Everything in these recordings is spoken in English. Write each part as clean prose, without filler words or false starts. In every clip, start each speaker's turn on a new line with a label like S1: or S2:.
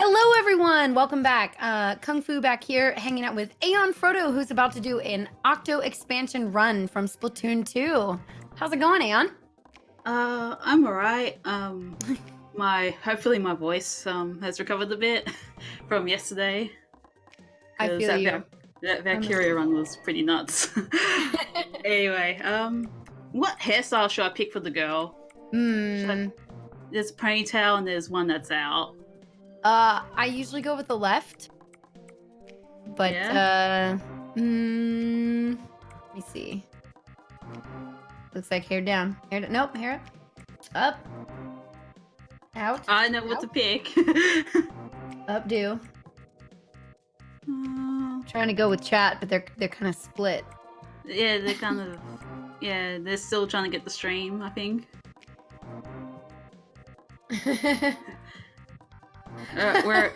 S1: Hello, everyone. Welcome back. Kung Fu back here, hanging out with AeonFrodo, who's about to do an Octo expansion run from Splatoon 2. How's it going, Aeon?
S2: I'm alright. Hopefully my voice has recovered a bit from yesterday
S1: I
S2: because
S1: feel you.
S2: that Valkyria run was pretty nuts. Anyway, what hairstyle should I pick for the girl? There's a ponytail and there's one that's out.
S1: I usually go with the left, but
S2: Yeah.
S1: let me see. Looks like hair down. Nope, hair up. Up. Out.
S2: I know what
S1: out.
S2: to pick.
S1: Up, do. Trying to go with chat, but they're kind of split.
S2: Yeah, they're kind of they're still trying to get the stream, I think. We're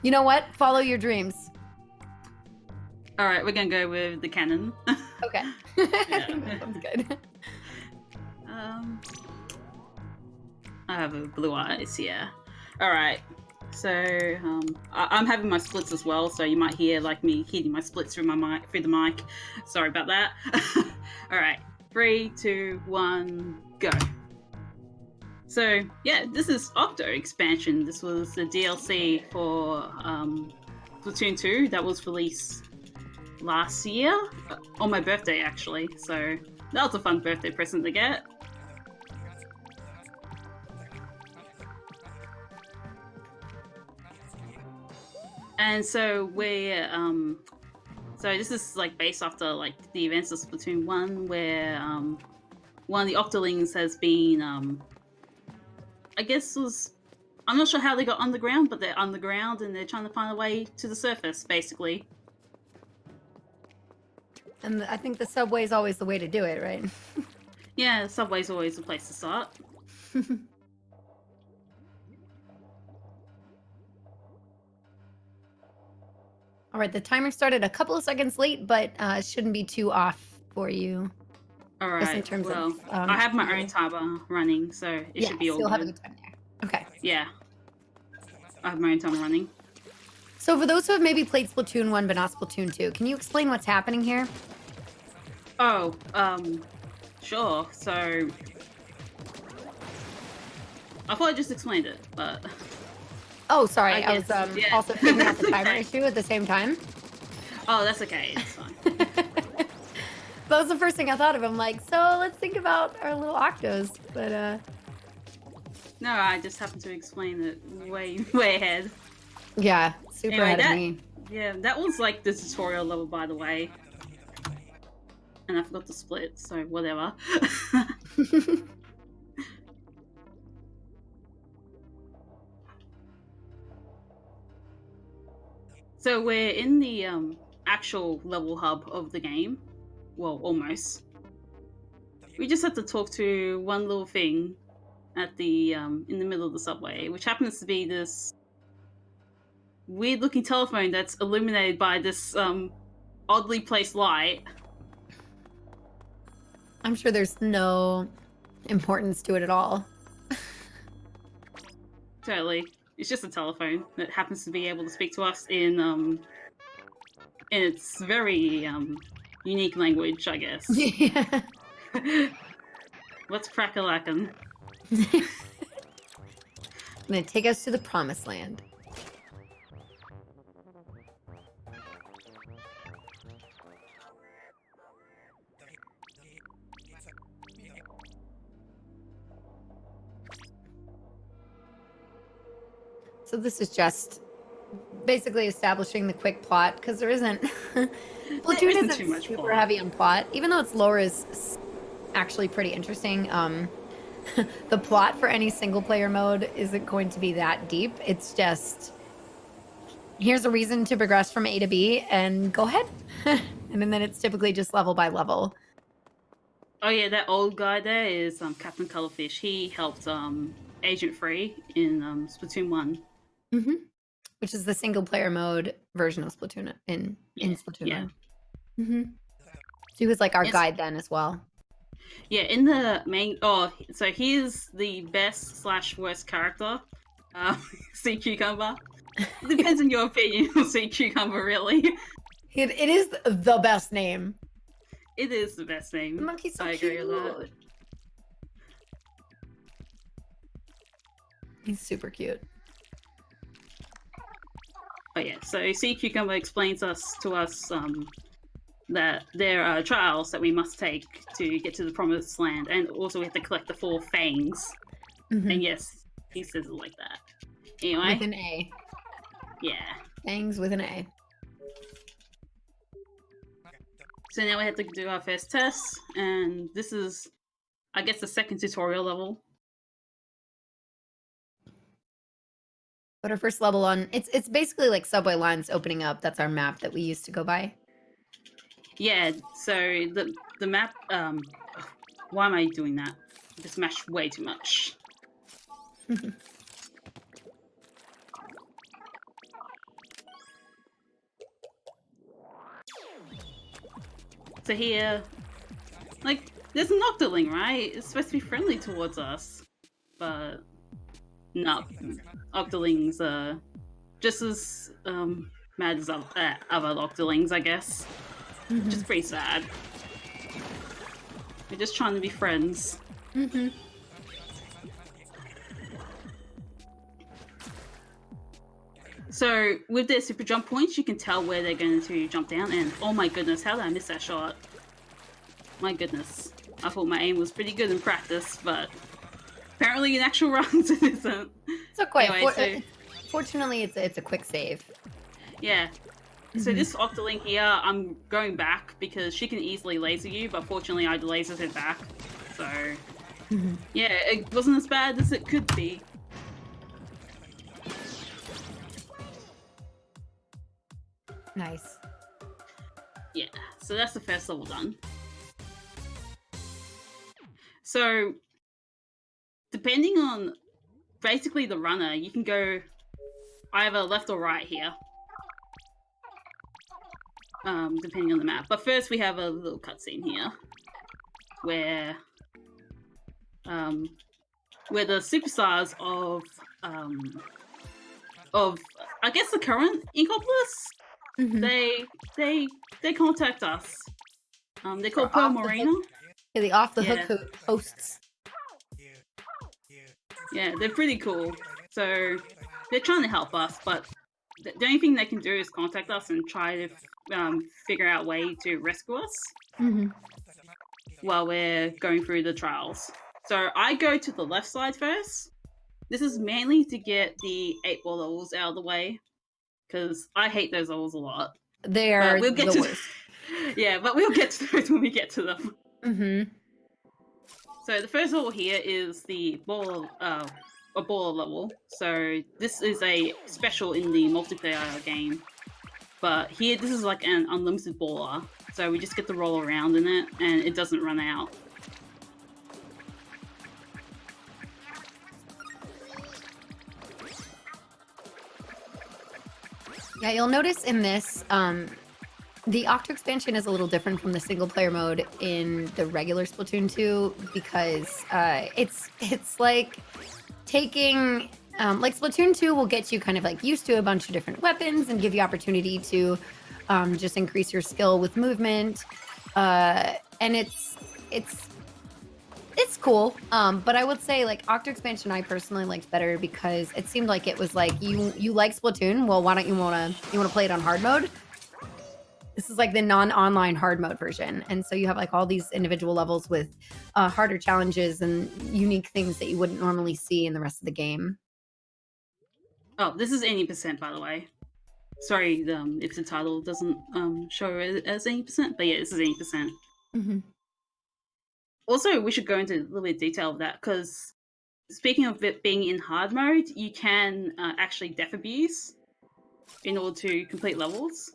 S1: You know what? Follow your dreams.
S2: all right. We're gonna go with the cannon.
S1: Okay. I think that sounds good.
S2: I have a blue eyes. Yeah. All right. So I'm having my splits as well, so you might hear like me hitting my splits through the mic. Sorry about that. All right. 3, 2, 1, go. So yeah, this is Octo expansion. This was the DLC for Splatoon 2 that was released last year on my birthday, actually. So that was a fun birthday present to get. And so so this is like based after like the events of Splatoon 1, where one of the Octolings has been I'm not sure how they got underground, but they're underground and they're trying to find a way to the surface, basically.
S1: And I think the subway is always the way to do it, right?
S2: Yeah, subway's always the place to start.
S1: All right, the timer started a couple of seconds late, but it shouldn't be too off for you.
S2: All right.
S1: Just in terms of,
S2: I have my own timer running, so it should be all
S1: you'll
S2: good.
S1: have a good time there. Okay.
S2: Yeah, I have my own timer running.
S1: So for those who have maybe played Splatoon 1 but not Splatoon 2, can you explain what's happening here?
S2: Oh, sure. So I thought I just explained it, but
S1: oh, sorry, I was also figuring out the timer issue at the same time.
S2: Oh, that's okay. It's fine.
S1: That was the first thing I thought of. I'm like, so let's think about our little Octos, but
S2: no, I just happened to explain it way ahead.
S1: Yeah, super ahead of me.
S2: Yeah, that was like the tutorial level, by the way. And I forgot to split, so whatever. So we're in the actual level hub of the game. Well, almost. We just had to talk to one little thing at the in the middle of the subway, which happens to be this weird-looking telephone that's illuminated by this oddly placed light.
S1: I'm sure there's no importance to it at all.
S2: Totally. It's just a telephone that happens to be able to speak to us in its very unique language, I guess.
S1: Yeah.
S2: What's crack-a-lackin'?
S1: Gonna take us to the promised land. So this is just basically establishing the quick plot, because there isn't Splatoon isn't
S2: too much
S1: super
S2: plot.
S1: heavy on plot, even though its lore is actually pretty interesting. The plot for any single player mode isn't going to be that deep. It's just, here's a reason to progress from A to B and go ahead. And then it's typically just level by level.
S2: Oh yeah, that old guy there is Captain Cuttlefish. He helped Agent Free in Splatoon 1.
S1: Mm-hmm. Which is the single player mode version of Splatoon in Splatoon 1. Mm-hmm. So he was like our guide then as well.
S2: Yeah, in the main... Oh, so he's the best/worst character Sea cucumber. It depends on your opinion of sea cucumber, really.
S1: It is the best name.
S2: It is the best name.
S1: The monkey's so
S2: I
S1: cute.
S2: agree with that.
S1: He's super cute.
S2: But yeah, so sea cucumber explains to us that there are trials that we must take to get to the promised land, and also we have to collect the 4 fangs. And yes, he says it like that. Anyway.
S1: With an A.
S2: Yeah.
S1: Fangs with an A.
S2: So now we have to do our first test, and this is, I guess, the second tutorial level.
S1: But our first level on it's basically like subway lines opening up. That's our map that we used to go by.
S2: Yeah, so the map why am I doing that? I just mashed way too much. So here, like, there's an octoling, right? It's supposed to be friendly towards us, but no, octolings are just as mad as other octolings, I guess. Which is pretty sad. We're just trying to be friends. So with their super jump points, you can tell where they're going to jump down, and oh my goodness, how did I miss that shot? My goodness. I thought my aim was pretty good in practice, but apparently in actual runs it isn't.
S1: It's okay.
S2: Anyway,
S1: Fortunately, it's a quick save.
S2: Yeah. So this Octoling here, I'm going back because she can easily laser you, but fortunately I lasered her back. So, yeah, it wasn't as bad as it could be.
S1: Nice.
S2: Yeah, so that's the first level done. So, depending on basically the runner, you can go either left or right here. Depending on the map. But first we have a little cutscene here where the superstars of I guess the current Inkopolis, they contact us. They're called Pearl Morena.
S1: Yeah, the off the hook hosts.
S2: Yeah, they're pretty cool. So they're trying to help us, but the only thing they can do is contact us and try to figure out a way to rescue us while we're going through the trials. So I go to the left side first. This is mainly to get the 8-ball levels out of the way, because I hate those levels a lot.
S1: They are the worst.
S2: Yeah, but we'll get to those when we get to them. So the first level here is the baller level. So this is a special in the multiplayer game. But here, this is like an unlimited baller. So we just get to roll around in it, and it doesn't run out.
S1: Yeah, you'll notice in this, the Octo expansion is a little different from the single player mode in the regular Splatoon 2 because it's like taking like Splatoon 2 will get you kind of like used to a bunch of different weapons and give you opportunity to just increase your skill with movement, and it's cool. But I would say like Octo expansion I personally liked better because it seemed like it was like you like Splatoon. Well, why don't you wanna play it on hard mode? This is like the non-online hard mode version. And so you have like all these individual levels with harder challenges and unique things that you wouldn't normally see in the rest of the game.
S2: Oh, this is 80%, by the way. Sorry if the title doesn't show it as 80%, but yeah, this is 80%.
S1: Mm-hmm.
S2: Also, we should go into a little bit of detail of that, because speaking of it being in hard mode, you can actually death abuse in order to complete levels.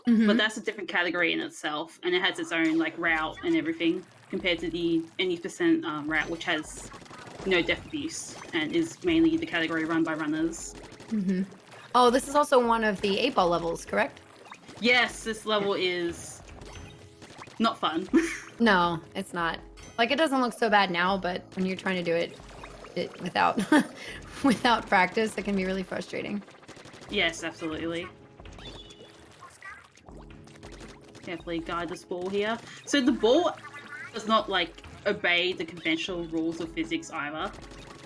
S1: Mm-hmm.
S2: But that's a different category in itself, and it has its own like route and everything compared to the 80% route, which has no death abuse and is mainly the category run by runners.
S1: Mm-hmm. Oh, this is also one of the 8-ball levels, correct?
S2: Yes, this level is not fun.
S1: No, it's not. Like, it doesn't look so bad now, but when you're trying to do it, it without without practice, it can be really frustrating.
S2: Yes, absolutely. Carefully guide this ball here. So the ball does not like obey the conventional rules of physics either.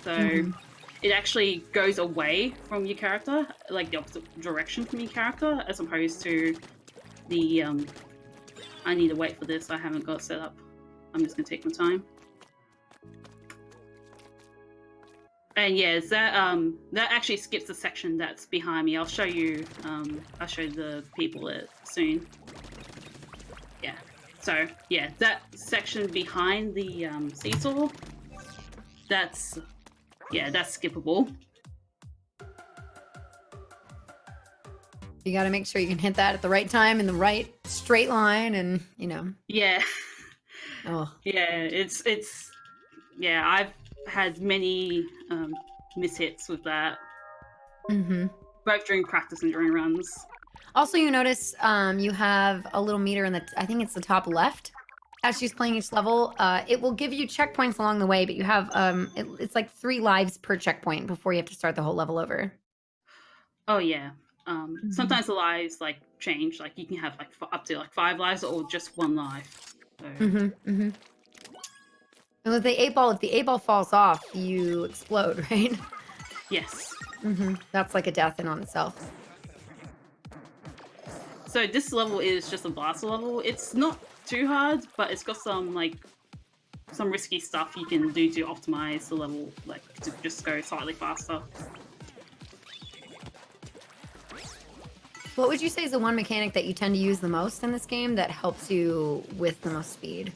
S2: So it actually goes away from your character, like the opposite direction from your character, as opposed to the I need to wait for this, I haven't got it set up. I'm just gonna take my time. And yeah, that actually skips the section that's behind me. I'll show you the people it soon. Yeah. So yeah, that section behind the seesaw, that's skippable.
S1: You got to make sure you can hit that at the right time in the right straight line, and
S2: Yeah.
S1: Oh.
S2: Yeah, it's yeah, I've had many mishits with that. Both during practice and during runs.
S1: Also, you notice you have a little meter in I think it's the top left. As she's playing each level, it will give you checkpoints along the way, but you have it's like 3 lives per checkpoint before you have to start the whole level over.
S2: Oh yeah. Sometimes the lives like change. Like you can have like up to like 5 lives or just 1 life. So.
S1: And with the 8-ball, if the 8-ball falls off, you explode, right?
S2: Yes.
S1: That's like a death in on itself.
S2: So this level is just a blaster level. It's not too hard, but it's got some risky stuff you can do to optimize the level, like to just go slightly faster.
S1: What would you say is the one mechanic that you tend to use the most in this game that helps you with the most speed?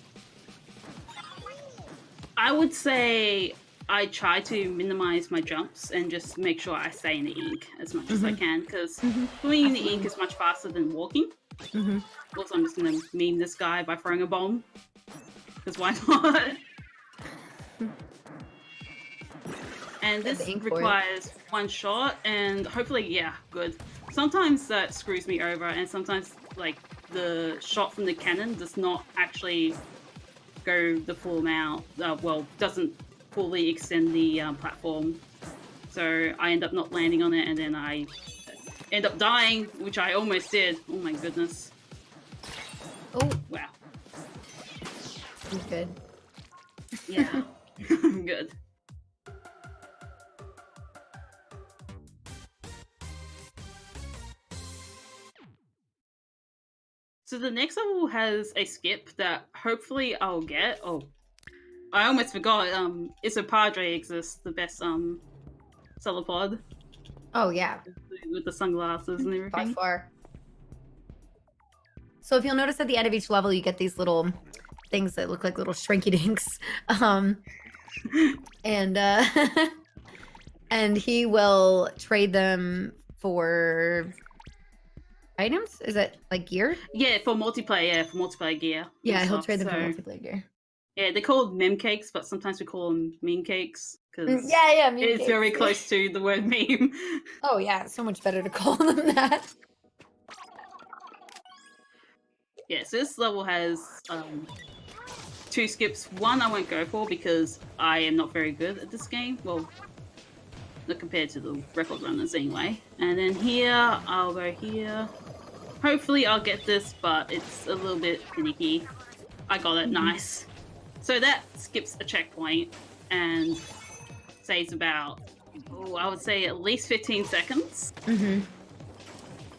S2: I would say I try to minimize my jumps and just make sure I stay in the ink as much as I can, because swimming in the ink is much faster than walking. Also, I'm just going to meme this guy by throwing a bomb, because why not? And this requires 1 shot, and hopefully, yeah, good. Sometimes that screws me over, and sometimes like the shot from the cannon does not actually go the full amount, doesn't fully extend the platform. So I end up not landing on it, and then I end up dying, which I almost did. Oh my goodness.
S1: Oh.
S2: Wow.
S1: He's good.
S2: Yeah. Good. So the next level has a skip that hopefully I'll get. Oh, I almost forgot. Iso Padre exists, the best celopod.
S1: Oh yeah,
S2: with the sunglasses and everything.
S1: By far. So if you'll notice at the end of each level, you get these little things that look like little shrinky dinks, and and he will trade them for items. Is it like gear?
S2: Yeah, for multiplayer. Yeah, for multiplayer gear.
S1: Yeah, he'll trade them for multiplayer gear.
S2: Yeah, they're called meme cakes, but sometimes we call them meme cakes because
S1: meme
S2: it's
S1: cakes.
S2: very close to the word meme.
S1: Oh yeah, so much better to call them that.
S2: Yeah, so this level has 2 skips. 1 I won't go for because I am not very good at this game. Well, not compared to the record runners anyway. And then here, I'll go here. Hopefully I'll get this, but it's a little bit finicky. I got it, nice. So that skips a checkpoint and saves about, I would say at least 15 seconds.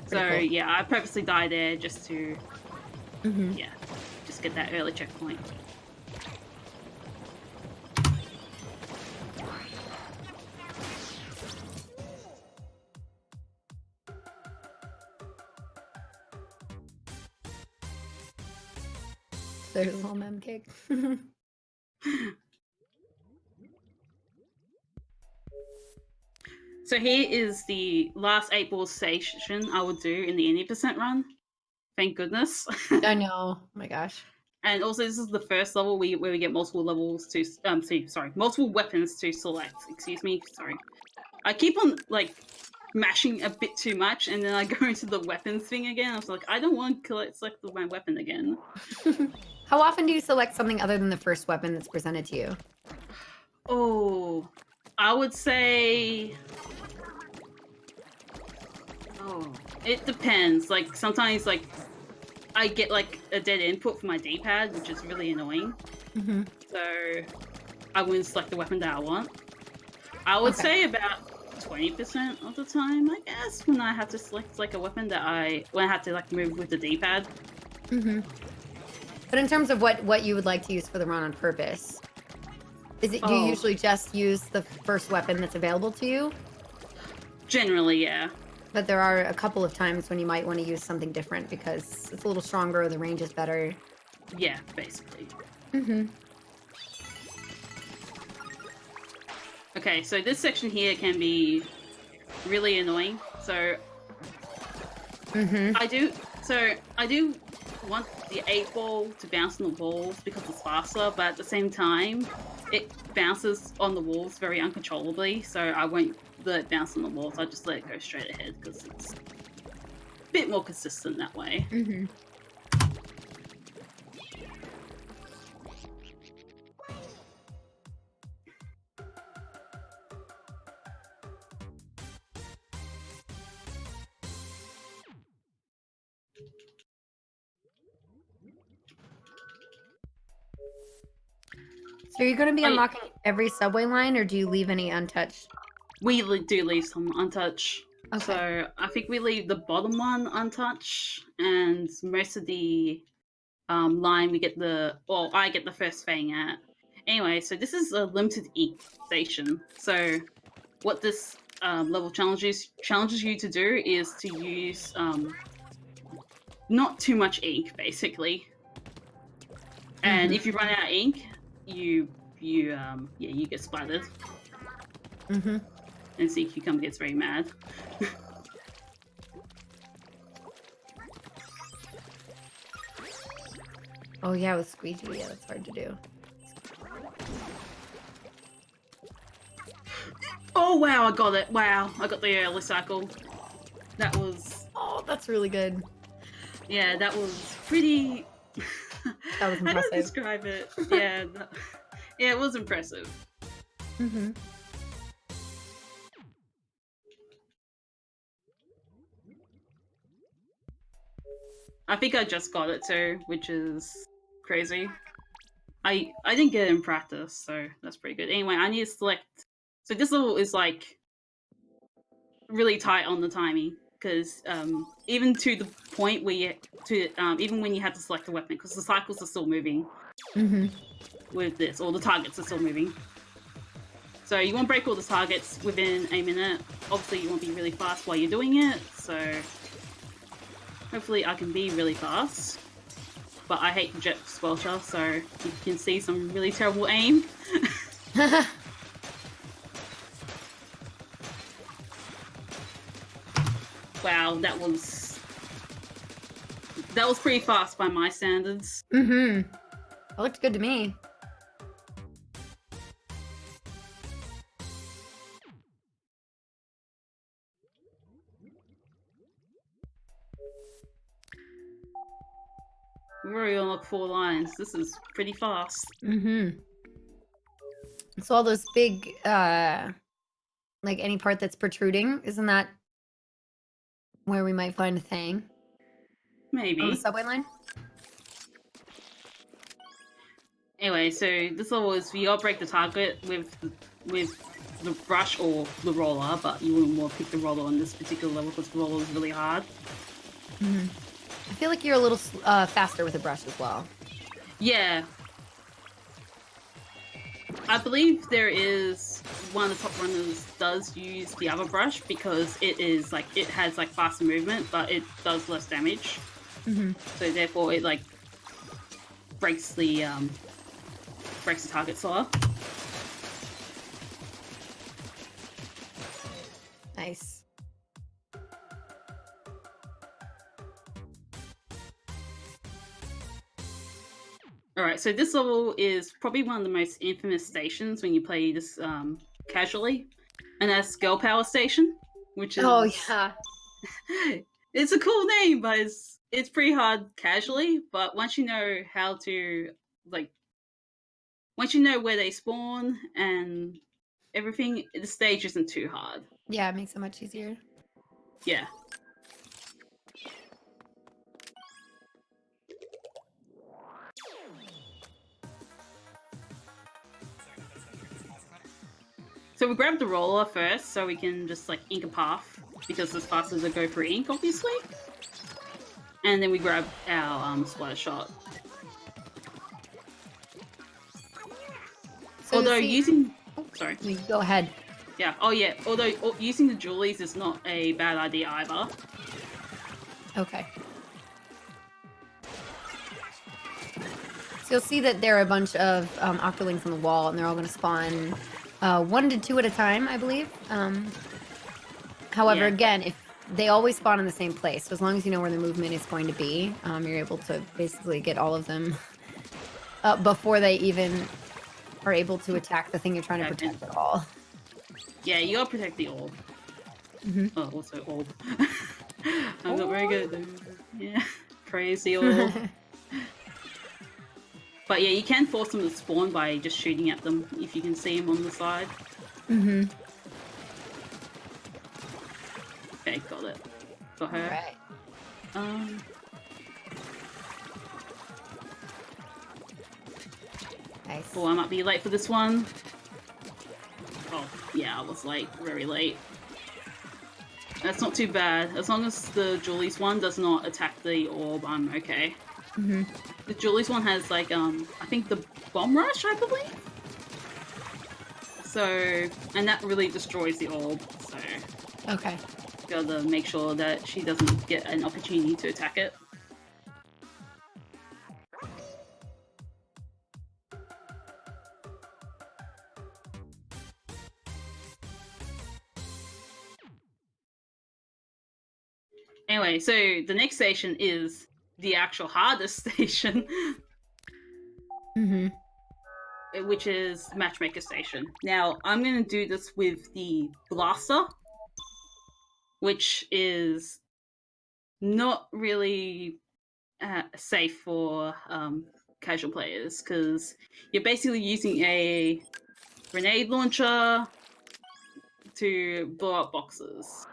S2: So cool. Yeah, I purposely died there just to, just get that early checkpoint.
S1: There's a little mem cake.
S2: So here is the last 8-ball station I would do in the 80% run. Thank goodness.
S1: I know. Oh my gosh.
S2: And also, this is the first level where we get multiple levels to multiple weapons to select. Excuse me, sorry. I keep on like mashing a bit too much, and then I go into the weapons thing again. I was like, I don't want to select my weapon again.
S1: How often do you select something other than the first weapon that's presented to you?
S2: Oh, I would say, oh, it depends. Like sometimes, like I get like a dead input for my D-pad, which is really annoying.
S1: Mm-hmm.
S2: So I wouldn't select the weapon that I want. I would
S1: Okay.
S2: say about 20% of the time, I guess, when I have to select like a weapon when I have to like move with the D-pad.
S1: Mm-hmm. But in terms of what you would like to use for the run on purpose, do you
S2: Oh,
S1: usually just use the first weapon that's available to you?
S2: generally, yeah.
S1: But there are a couple of times when you might want to use something different because it's a little stronger, the range is better.
S2: Yeah, basically.
S1: Mm-hmm.
S2: Okay, so this section here can be really annoying. So
S1: Mm-hmm.
S2: I do want the 8-ball to bounce on the walls because it's faster, but at the same time, it bounces on the walls very uncontrollably, so I won't let it bounce on the walls. I just let it go straight ahead because it's a bit more consistent that way.
S1: Mm-hmm. So you're going to be unlocking every subway line, or do you leave any untouched?
S2: We do leave some untouched.
S1: Okay.
S2: So I think we leave the bottom one untouched, and most of the line I get the first fang at. Anyway, so this is a limited ink station. So what this level challenges you to do is to use not too much ink, basically. And
S1: Mm-hmm.
S2: if you run out of ink, you get splattered.
S1: Mm-hmm.
S2: And Sea Cucumber gets very mad.
S1: Oh yeah, with squeegee, yeah, that's hard to do.
S2: Oh wow, I got it! Wow, I got the early cycle. That was
S1: Oh, that's really good.
S2: yeah, that was pretty.
S1: That was
S2: How do I
S1: impressive.
S2: describe it? Yeah, yeah, it was impressive.
S1: Mm-hmm.
S2: I think I just got it too, which is crazy. I didn't get it in practice, so that's pretty good. Anyway, I need to select. So this level is like really tight on the timing because even to the point where even when you have to select a weapon because the cycles are still moving
S1: Mm-hmm.
S2: with this, or the targets are still moving. So you want to break all the targets within a minute. Obviously, you want to be really fast while you're doing it. So hopefully, I can be really fast. But I hate jet squelcher, so you can see some really terrible aim. Wow, that was pretty fast by my standards.
S1: Mm-hmm. That looked good to me.
S2: We're already on like 4 lines. This is pretty fast.
S1: Mm-hmm. So all those big, like any part that's protruding, isn't that where we might find a thing on the
S2: Maybe.
S1: subway line?
S2: Anyway, so this level is you gotta break the target with the brush or the roller, but you wouldn't want to pick the roller on this particular level because the roller is really hard.
S1: Mm-hmm. I feel like you're a little faster with a brush as well.
S2: Yeah. I believe there is one of the top runners does use the other brush because it has like faster movement, but it does less damage.
S1: Mm-hmm.
S2: So therefore, it like breaks the target slower.
S1: Nice.
S2: Alright, so this level is probably one of the most infamous stations when you play this casually. And that's Girl Power Station, which is...
S1: Oh, yeah.
S2: It's a cool name, but it's pretty hard casually, but once you know how to, like... Once you know where they spawn and everything, the stage isn't too hard.
S1: Yeah, it makes it much easier.
S2: Yeah. So we grab the roller first, so we can just like ink a path, because it's faster to go through ink, obviously. And then we grab our splatter shot.
S1: So
S2: Although using, sorry,
S1: you go ahead.
S2: yeah, oh yeah. Although using the jewelies is not a bad idea either.
S1: Okay. So you'll see that there are a bunch of octolings on the wall, and they're all going to spawn 1 to 2 at a time, I believe. However,
S2: Yeah.
S1: again, if they always spawn in the same place, so as long as you know where the movement is going to be, you're able to basically get all of them before they even are able to attack the thing you're trying to protect at all.
S2: Yeah, you gotta protect the orb. Oh, also orb. I'm not very good. Yeah, praise the orb. But yeah, you can force them to spawn by just shooting at them if you can see them on the side. Okay, got it. Got her.
S1: Right. Nice.
S2: Oh, I might be late for this one. Oh, yeah, I was late. Very late. That's not too bad. As long as the Julie's one does not attack the orb, I'm okay. The Julie's one has, like, I think the Bomb Rush, I believe? So, and that really destroys the orb, so...
S1: Okay.
S2: Gotta make sure that she doesn't get an opportunity to attack it. Anyway, so the next station is the actual hardest station. Which is Matchmaker Station. Now, I'm going to do this with the Blaster, which is not really safe for casual players, because you're basically using a grenade launcher to blow up boxes.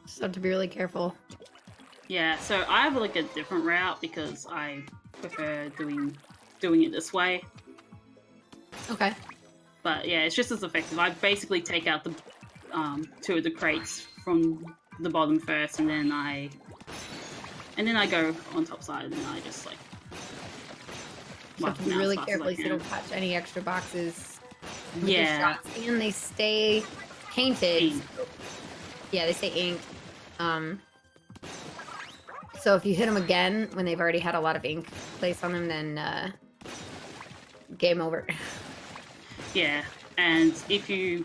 S1: So have to be really careful.
S2: Yeah, so I have like a different route because I prefer doing it this way.
S1: Okay.
S2: But yeah, it's just as effective. I basically take out the 2 of the crates from the bottom first, and then I go on top side, and then I just like.
S1: So have to be really careful so you don't touch any extra boxes. With your shots, and they stay painted.
S2: Ink.
S1: Yeah, they stay inked. So if you hit them again when they've already had a lot of ink placed on them, then game over.
S2: Yeah, and if you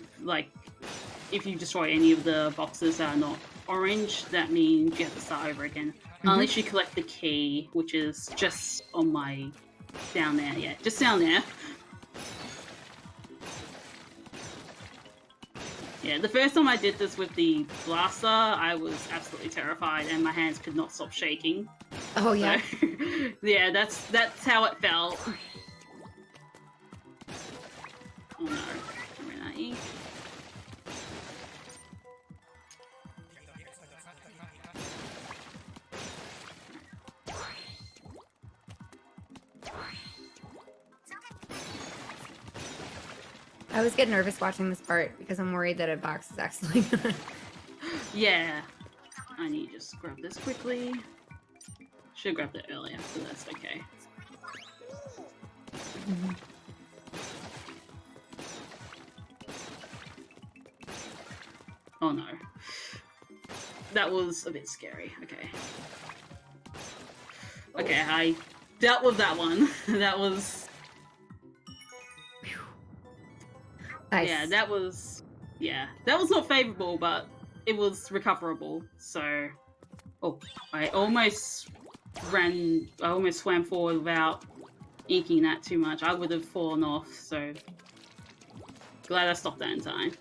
S2: destroy any of the boxes that are not orange, that means you have to start over again. Unless you collect the key, which is just on my down there. Yeah, just down there. Yeah, the first time I did this with the Blaster, I was absolutely terrified, and my hands could not stop shaking.
S1: Oh yeah.
S2: So, yeah, that's how it felt. Oh no, I ran out of ink.
S1: I always get nervous watching this part because I'm worried that a box is actually gonna...
S2: Yeah. I need to just grab this quickly. Should have grabbed it earlier, so that's okay. Oh no. That was a bit scary. Okay. Okay, I dealt with that one. That was...
S1: Nice.
S2: Yeah, that was not favorable, but it was recoverable. So, oh, I almost swam forward without inking that too much. I would have fallen off. So, glad I stopped that in time.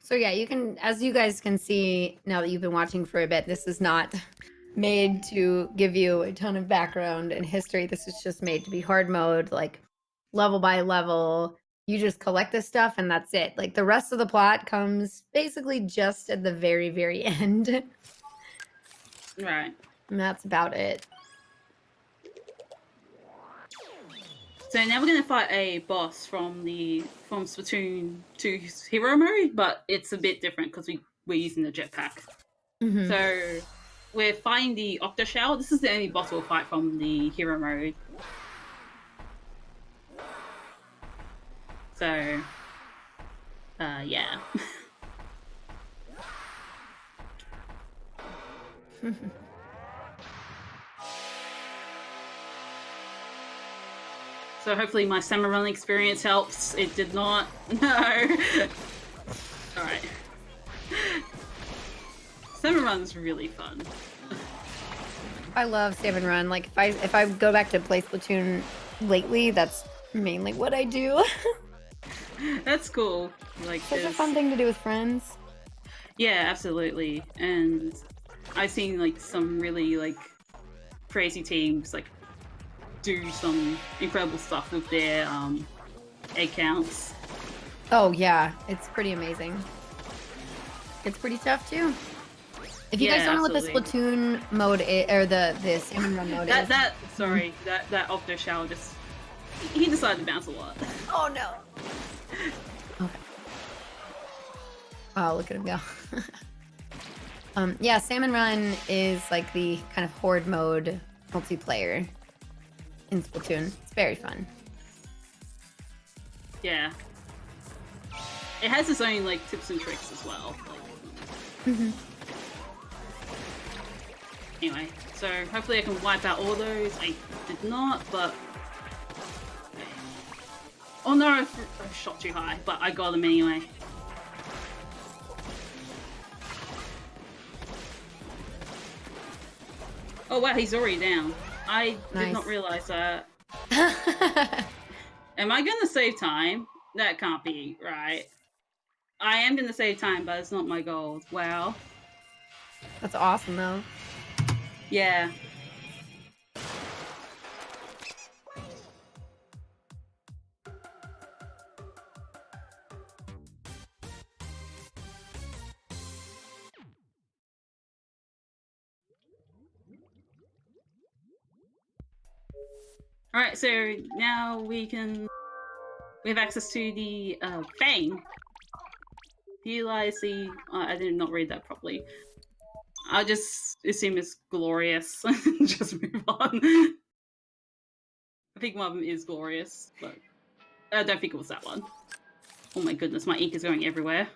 S1: So yeah, you can, as you guys can see now that you've been watching for a bit, this is not made to give you a ton of background and history. This is just made to be hard mode, like level by level. You just collect this stuff and that's it. Like the rest of the plot comes basically just at the very, very end.
S2: Right.
S1: And that's about it.
S2: So now we're gonna fight a boss from Splatoon 2's hero mode, but it's a bit different because we're using the jetpack.
S1: Mhm.
S2: So we're fighting the Octo Shell. This is the only boss we'll fight from the hero mode. So yeah. So hopefully my summer run experience helps. It did not. No. Alright. Summer run's really fun.
S1: I love Salmon Run. Like if I go back to play Splatoon lately, that's mainly what I do.
S2: That's cool. Like
S1: Such a fun thing to do with friends.
S2: Yeah, absolutely. And I've seen like some really like crazy teams like do some incredible stuff with their egg counts.
S1: Oh yeah, it's pretty amazing. It's pretty tough too. If you guys don't know what the Splatoon mode is, or the Salmon Run mode is.
S2: That Octo Shell just he decided to bounce a lot.
S1: Oh no. Okay. Oh, look at him go. Yeah, Salmon Run is like the kind of horde mode multiplayer in Splatoon. It's very fun.
S2: Yeah. It has its own like tips and tricks as well. Anyway, so hopefully I can wipe out all those. I did not, but oh no, I shot too high, but I got them anyway. Oh wow, he's already down. I did not realize that. Am I gonna save time? That can't be right. I am gonna save time, but it's not my goal. Wow.
S1: That's awesome though.
S2: Yeah. Alright, so now we have access to the Fang. Utilize the I did not read that properly. I'll just assume it's glorious. Just move on. I think one of them is glorious, but I don't think it was that one. Oh my goodness, my ink is going everywhere.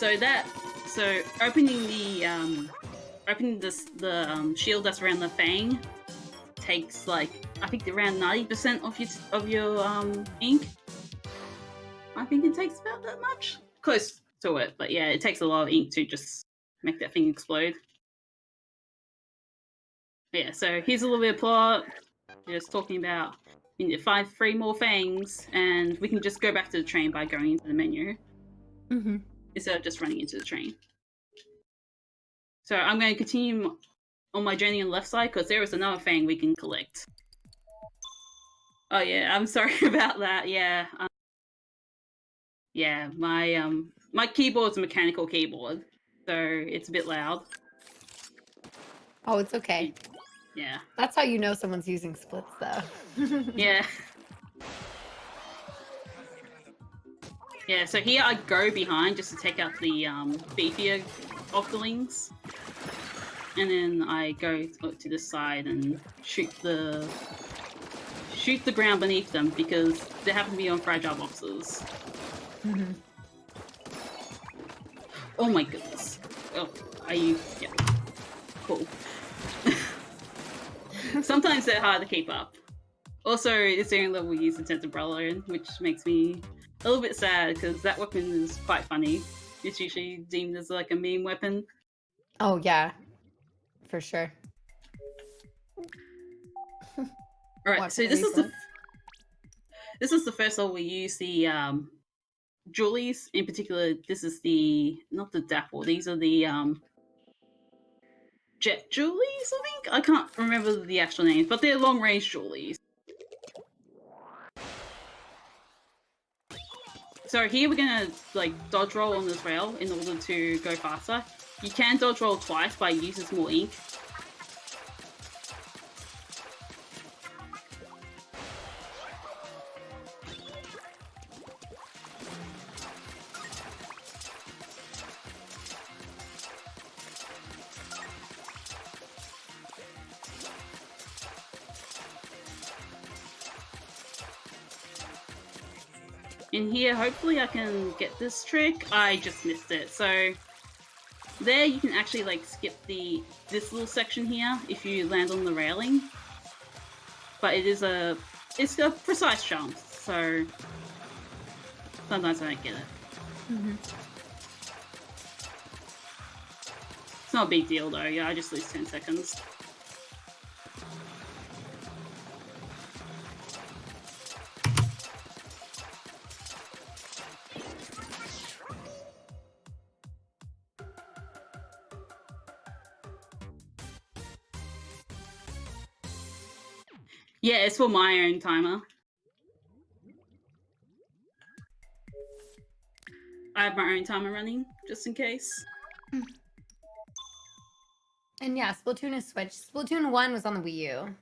S2: Yeah, so opening the shield that's around the Fang takes like I think around 90% of your ink. I think it takes about that much. Close to it, but yeah, it takes a lot of ink to just make that thing explode. But yeah, so here's a little bit of plot. Just talking about we need to find 3 more fangs, and we can just go back to the train by going into the menu instead of just running into the train. So I'm going to continue on my journey on the left side because there is another fang we can collect. Oh yeah, I'm sorry about that. Yeah, yeah, my keyboard's a mechanical keyboard, so it's a bit loud.
S1: Oh, it's okay.
S2: Yeah.
S1: That's how you know someone's using splits, though.
S2: Yeah. Yeah, so here I go behind just to take out the beefier octolings. And then I go to the side and shoot the ground beneath them because they happen to be on fragile boxes. Oh my goodness. Oh, are you... Yeah. Cool. Sometimes they're hard to keep up. Also, it's the only level we use Intense Umbrella in, which makes me a little bit sad because that weapon is quite funny. It's usually deemed as like a meme weapon.
S1: Oh yeah, for sure.
S2: All right,
S1: Watch
S2: so
S1: the replay.
S2: this is the first level we use the Julies. In particular, this is the not the Dapple. These are the Jet Julies. I think I can't remember the actual names, but they're long range Julies. So here we're gonna like dodge roll on this rail in order to go faster. You can dodge roll twice by using more ink. In here, hopefully I can get this trick. I just missed it. So there you can actually like skip this little section here if you land on the railing. But it's a precise jump, so sometimes I don't get it.
S1: Mm-hmm.
S2: It's not a big deal though, yeah, I just lose 10 seconds. Yeah, it's for my own timer. I have my own timer running, just in case.
S1: And yeah, Splatoon is switched. Splatoon 1 was on the Wii U.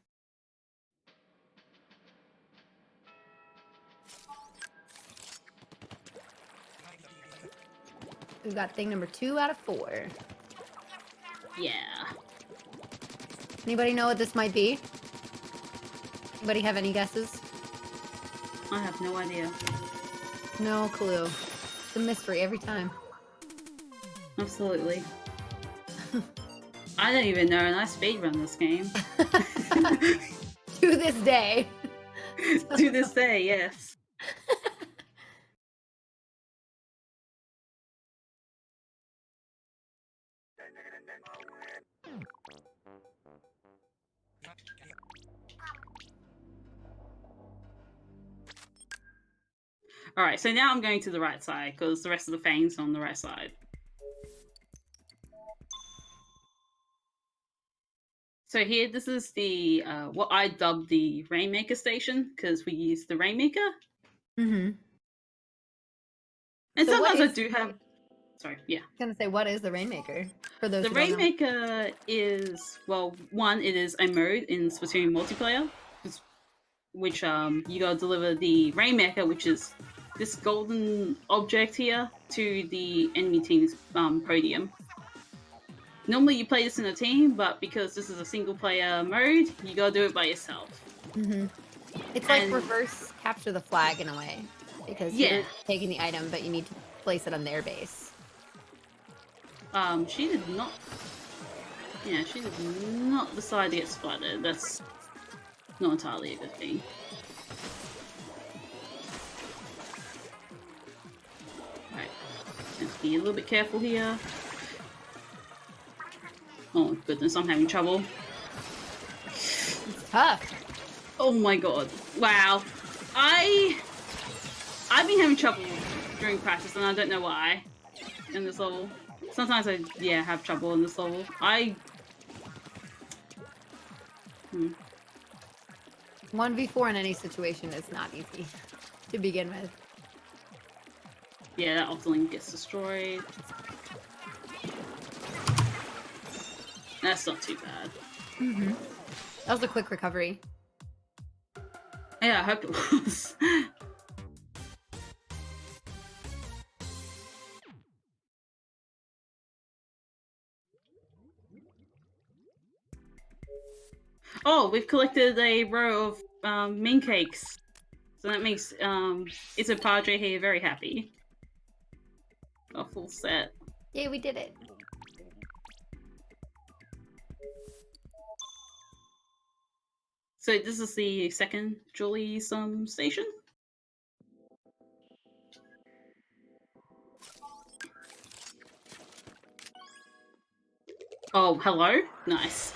S1: We've got thing number 2 out of 4.
S2: Yeah.
S1: Anybody know what this might be? Anybody have any guesses?
S2: I have no idea.
S1: No clue. It's a mystery every time.
S2: Absolutely. I don't even know, and I speedrun this game.
S1: To this day.
S2: To this day, yes. Alright, so now I'm going to the right side, because the rest of the fangs are on the right side. So here, this is the, what I dubbed the Rainmaker station, because we use the Rainmaker.
S1: Mm-hmm.
S2: And
S1: So
S2: sometimes I do have... Sorry, yeah.
S1: I was gonna say, what is the Rainmaker? For those
S2: The
S1: who don't know.
S2: Rainmaker is, well, one, it is a mode in Splatoon multiplayer, which you gotta deliver the Rainmaker, which is this golden object here, to the enemy team's podium. Normally you play this in a team, but because this is a single player mode, you gotta do it by yourself.
S1: Mm-hmm. It's like reverse capture the flag in a way, because you're taking the item, but you need to place it on their base.
S2: She did not. Yeah, she did not decide to get spotted. That's not entirely a good thing. Right, let's be a little bit careful here. Oh goodness, I'm having trouble.
S1: It's tough.
S2: Oh my god! Wow, I've been having trouble during practice, and I don't know why. In this level, sometimes I have trouble in this level.
S1: 1v4 in any situation is not easy to begin with.
S2: Yeah, that Octoling gets destroyed. That's not too bad.
S1: Mm-hmm. That was a quick recovery.
S2: Yeah, I hope it was. Oh, we've collected a row of min cakes. So that makes it's a Padre here very happy. A full set.
S1: Yeah, we did it.
S2: So this is the second Julie's station. Oh, hello? Nice.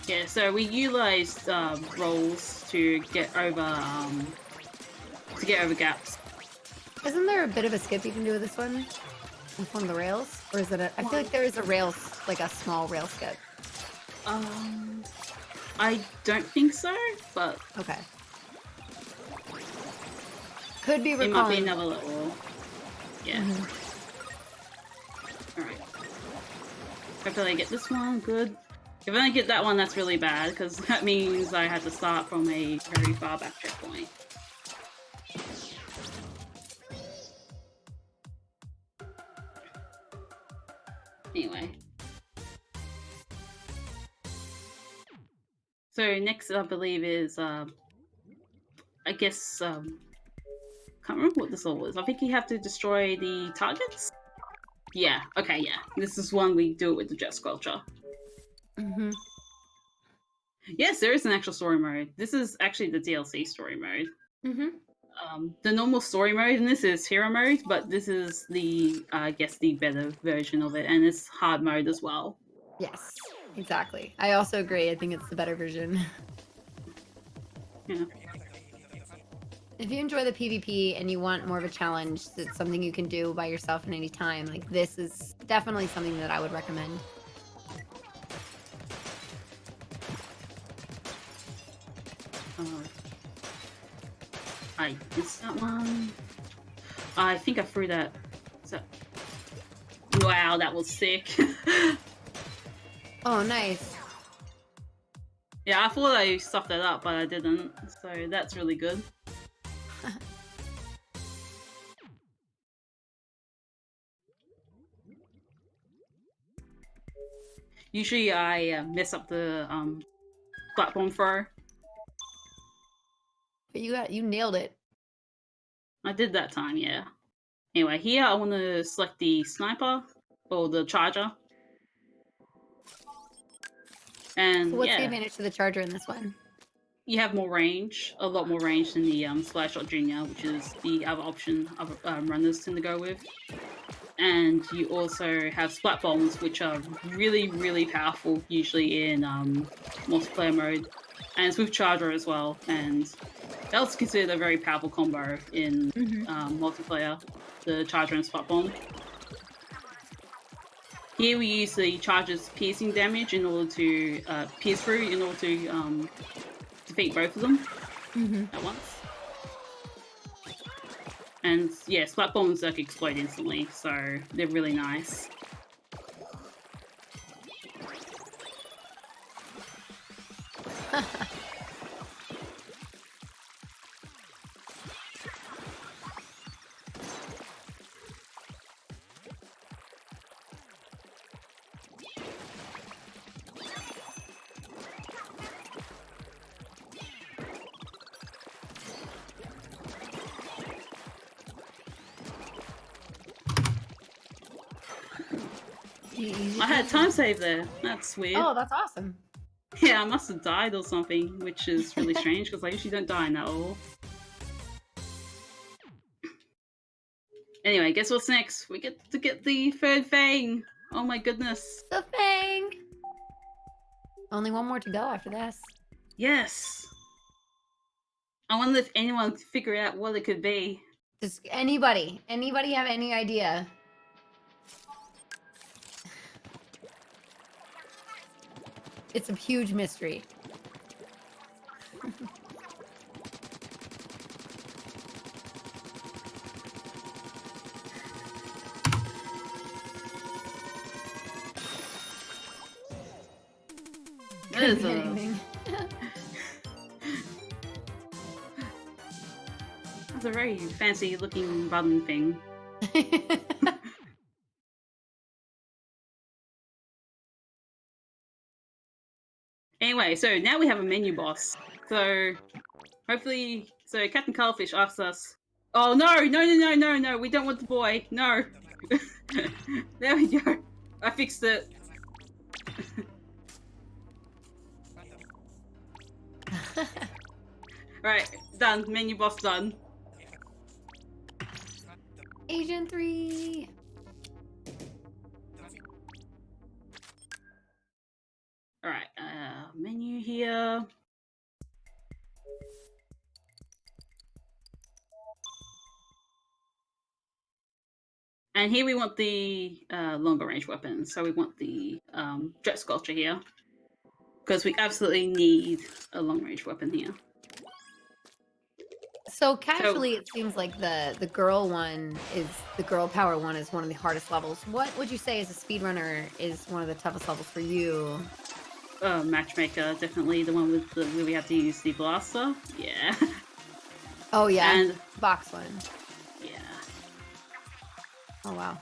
S2: Yeah, so we utilized rolls to get over gaps.
S1: Isn't there a bit of a skip you can do with this one? With one of the rails? Or is it a... I feel like there is a rail, like a small rail skip.
S2: I don't think so, but...
S1: Okay. Could be
S2: recalling. It might be another little... Yeah. Alright. Hopefully I get this one, good. If I don't get that one, that's really bad, because that means I had to start from a very far back checkpoint. Anyway. So next, I believe, is, I guess, can't remember what this all was. I think you have to destroy the targets? Yeah, okay, yeah. This is one we do it with the Jet Squelcher. Yes, there is an actual story mode. This is actually the DLC story mode. The normal story mode in this is hero mode, but this is the, I guess, the better version of it, and it's hard mode as well.
S1: Yes, exactly. I also agree. I think it's the better version.
S2: Yeah.
S1: If you enjoy the PvP and you want more of a challenge, that's something you can do by yourself at any time. Like, this is definitely something that I would recommend. I missed that one. I think I threw that. Wow, that was sick. Oh, nice.
S2: Yeah, I thought I stuffed that up, but I didn't. So that's really good. Usually I mess up the platform throw.
S1: But you nailed it.
S2: I did that time, yeah. Anyway, here I want to select the sniper or the charger. And
S1: So what's
S2: yeah,
S1: the advantage to the charger in this one?
S2: you have more range, a lot more range than the Slashshot Junior, which is the other option runners tend to go with. And you also have splat bombs, which are really, really powerful, usually in multiplayer mode. And it's with charger as well, and that's considered a very powerful combo in multiplayer, the charger and splat bomb. Here we use the charger's piercing damage in order to pierce through, in order to defeat both of them at once. And yeah, splat bombs like explode instantly, so they're really nice. I had time save there. That's weird.
S1: Oh, that's awesome.
S2: Yeah, I must have died or something, which is really strange because I usually don't die in that all. Anyway, guess what's next? We get to get the third Fang. Oh my goodness.
S1: The Fang! Only one more to go after this.
S2: Yes. I wonder if anyone could figure out what it could be.
S1: Does anybody have any idea? It's a huge mystery.
S2: Could be anything. That's a very fancy looking button thing. Anyway, so now we have a menu boss. So hopefully, so Captain Cuttlefish asks us, Oh no, no, no, no, no, no! We don't want the boy. No. There we go. I fixed it. Right, done. Menu boss done.
S1: Agent 3.
S2: Alright, menu here. And here we want the longer range weapon. So we want the jet sculpture here. Because we absolutely need a long range weapon here.
S1: So casually, it seems like the girl power one is one of the hardest levels. What would you say as a speedrunner is one of the toughest levels for you?
S2: Matchmaker, definitely the one with where we have to use the blaster. Yeah.
S1: Oh yeah,
S2: and
S1: box one.
S2: Yeah.
S1: Oh wow.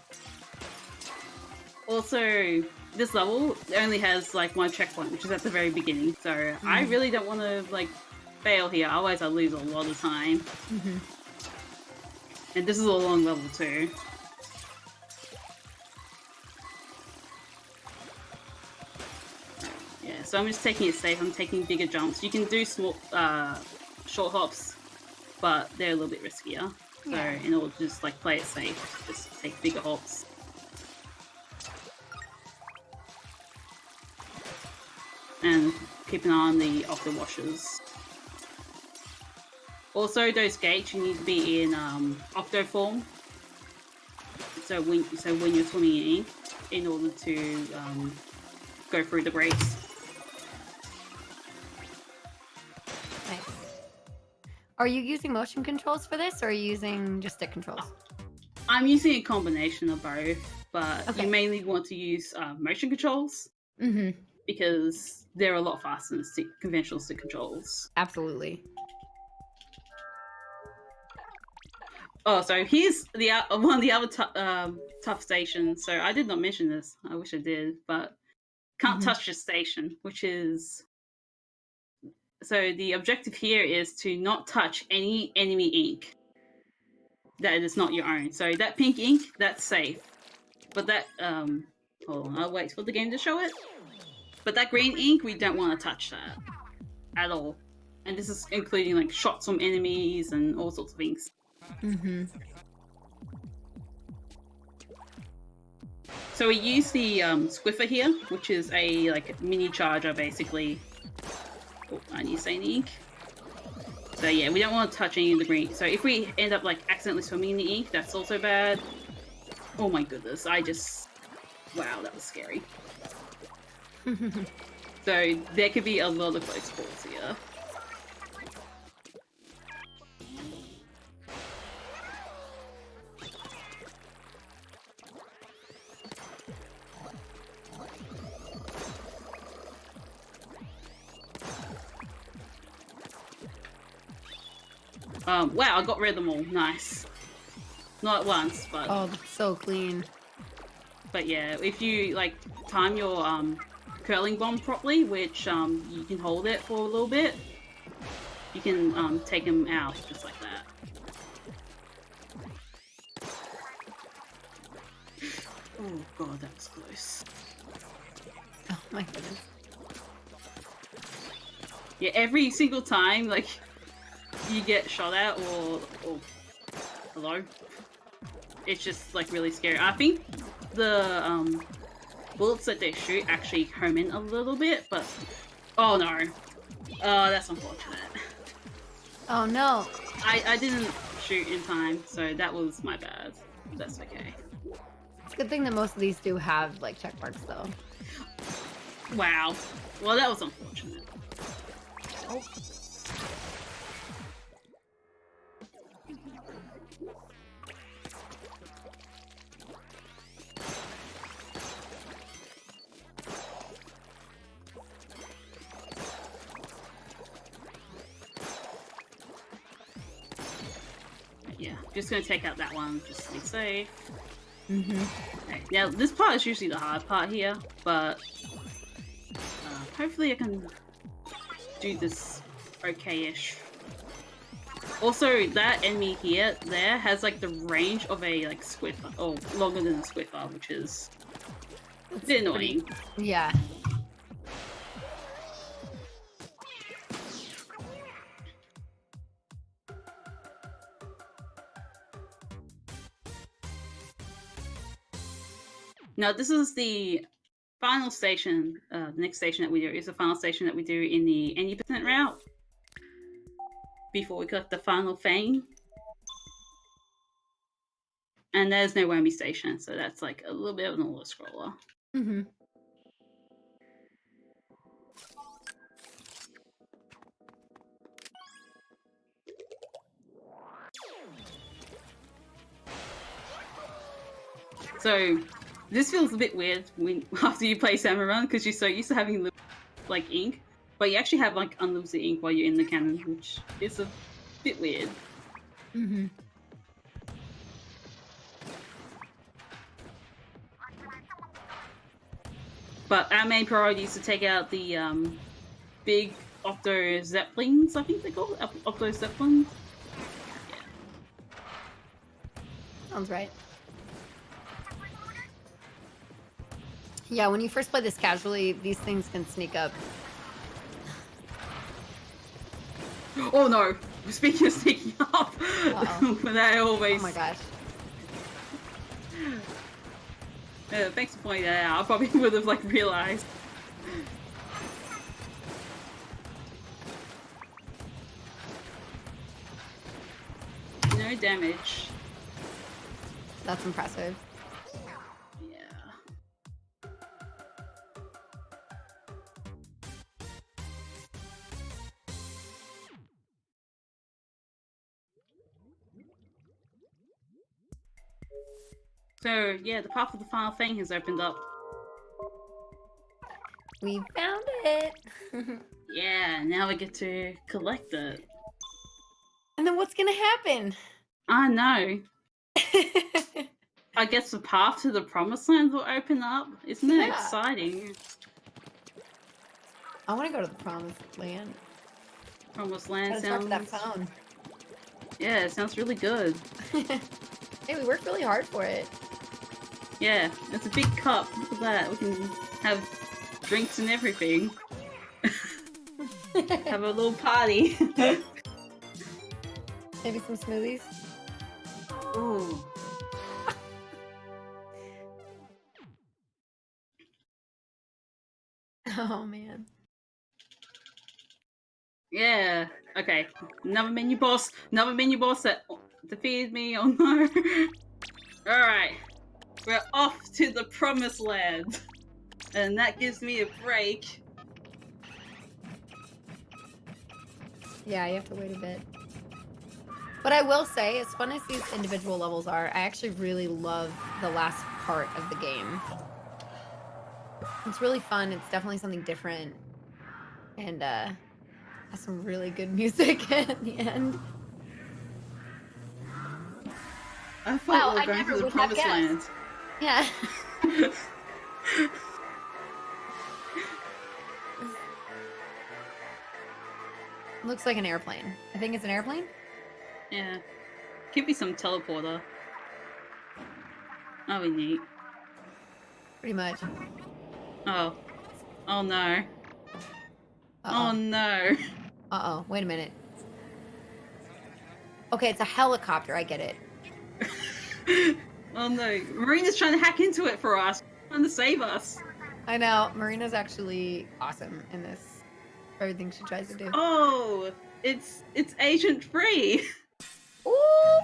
S2: Also, this level only has like one checkpoint, which is at the very beginning. So I really don't want to like fail here, otherwise I lose a lot of time. And this is a long level too. Yeah, so I'm just taking it safe. I'm taking bigger jumps. You can do small, short hops, but they're a little bit riskier. So in order to just like play it safe, just take bigger hops. And keep an eye on the Octo washers. Also, those gates you need to be in Octo form. So when you're swimming in ink, in order to go through the breaks.
S1: Nice. Are you using motion controls for this, or are you using just stick controls?
S2: I'm using a combination of both, but you mainly want to use motion controls because they're a lot faster than conventional stick controls.
S1: Absolutely.
S2: Oh, so here's the one of the other tough stations. So I did not mention this. I wish I did, but can't touch the station, which is... So the objective here is to not touch any enemy ink that is not your own. So that pink ink, that's safe. But that... hold on, I'll wait for the game to show it. But that green ink, we don't want to touch that at all. And this is including like shots from enemies and all sorts of things. So we use the Squiffer here, which is a like mini charger basically. Oh, I need to say the ink. So yeah, we don't want to touch any of the green. So if we end up like accidentally swimming in the ink, that's also bad. Oh my goodness, wow, that was scary. So there could be a lot of close calls here. Wow, I got rid of them all. Nice. Not at once, but...
S1: Oh, that's so clean.
S2: But yeah, if you, like, time your, curling bomb properly, which, you can hold it for a little bit, you can, take them out, just like that. Oh god, that was close.
S1: Oh my goodness.
S2: Yeah, every single time, like... you get shot at or hello, it's just like really scary. I think the bullets that they shoot actually home in a little bit, but oh no, that's unfortunate.
S1: Oh no,
S2: I didn't shoot in time, so that was my bad. That's okay.
S1: It's a good thing that most of these do have like check marks though.
S2: Wow, well that was unfortunate.
S1: Oh.
S2: Yeah, just gonna take out that one just to be safe. Okay, now this part is usually the hard part here, but hopefully I can do this okay-ish. Also, that enemy there has like the range of a like squiffer, or longer than a squiffer, which is a bit annoying.
S1: Yeah.
S2: Now, this is the final station. The next station that we do is the final station that we do in the any percent route before we collect the final fang. And there's no whammy station, so that's like a little bit of an auto scroller.
S1: Mm-hmm.
S2: So this feels a bit weird when after you play Salmon Run because you're so used to having like ink, but you actually have like unlimited ink while you're in the cannon, which is a bit weird.
S1: Mm-hmm.
S2: But our main priority is to take out the big Octo Zeppelins, I think they're called Octo Zeppelins.
S1: Sounds right. Yeah, when you first play this casually, these things can sneak up.
S2: Oh no! Speaking of sneaking up, they always.
S1: Oh my gosh.
S2: Thanks for pointing that out. I probably would have like realized. No damage.
S1: That's impressive.
S2: Yeah. So yeah, the path of the final thing has opened up.
S1: We found it.
S2: Yeah, now we get to collect it.
S1: And then what's gonna happen?
S2: I know. I guess the path to the promised land will open up. Isn't that exciting?
S1: I want to go to the promised land.
S2: Promised land sounds.
S1: Start with that phone.
S2: Yeah, it sounds really good.
S1: Hey, we worked really hard for it.
S2: Yeah, it's a big cup. Look at that. We can have drinks and everything. Have a little party.
S1: Maybe some smoothies.
S2: Ooh.
S1: Oh man.
S2: Yeah. Okay. Another menu boss. Another menu boss that defeated me. Oh no. Alright. We're off to the promised land. And that gives me a break.
S1: Yeah, you have to wait a bit. But I will say, as fun as these individual levels are, I actually really love the last part of the game. It's really fun. It's definitely something different. And has some really good music at the end.
S2: I thought we were going to the promised land.
S1: Yeah. Looks like an airplane. I think it's an airplane?
S2: Yeah. Could be some teleporter. That'd be neat.
S1: Pretty much.
S2: Oh. Oh no.
S1: Uh-oh.
S2: Oh no.
S1: Uh-oh. Wait a minute. Okay, it's a helicopter. I get it.
S2: Oh no. Marina's trying to hack into it for us. Trying to save us.
S1: I know. Marina's actually awesome in this. Everything she tries to do.
S2: Oh! It's agent free!
S1: Ooh!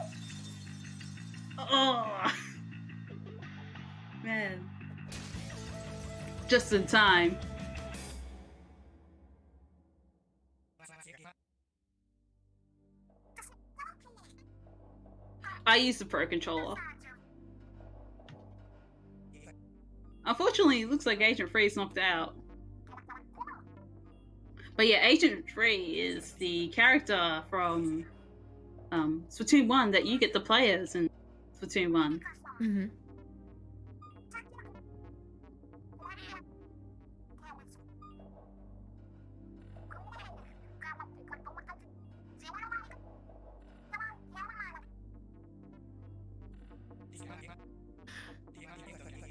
S2: Oh! Man. Just in time. I use the Pro Controller. Unfortunately, it looks like Agent 3 is knocked out. But yeah, Agent 3 is the character from Splatoon 1 that you get to play as in Splatoon 1.
S1: Mm-hmm.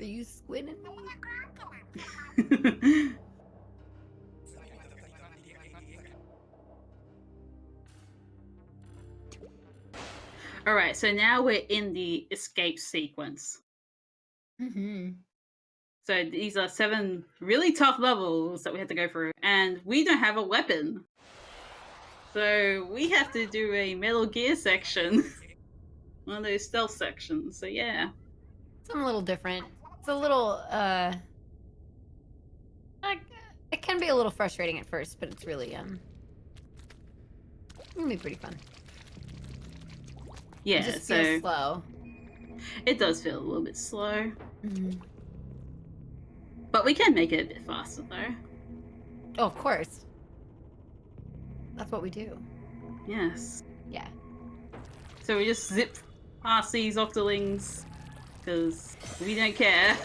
S1: you squinting me?
S2: Alright, so now we're in the escape sequence.
S1: Mm-hmm.
S2: So these are 7 really tough levels that we have to go through, and we don't have a weapon. So we have to do a Metal Gear section. One of those stealth sections, so yeah.
S1: Something a little different. It's a little, it can be a little frustrating at first, but it's really, it'll be pretty fun.
S2: Yeah,
S1: It just
S2: so
S1: feels slow.
S2: it does feel a little bit slow.
S1: Mm-hmm.
S2: But we can make it a bit faster, though.
S1: Oh, of course. That's what we do.
S2: Yes.
S1: Yeah.
S2: So we just zip past these octolings, because we don't care.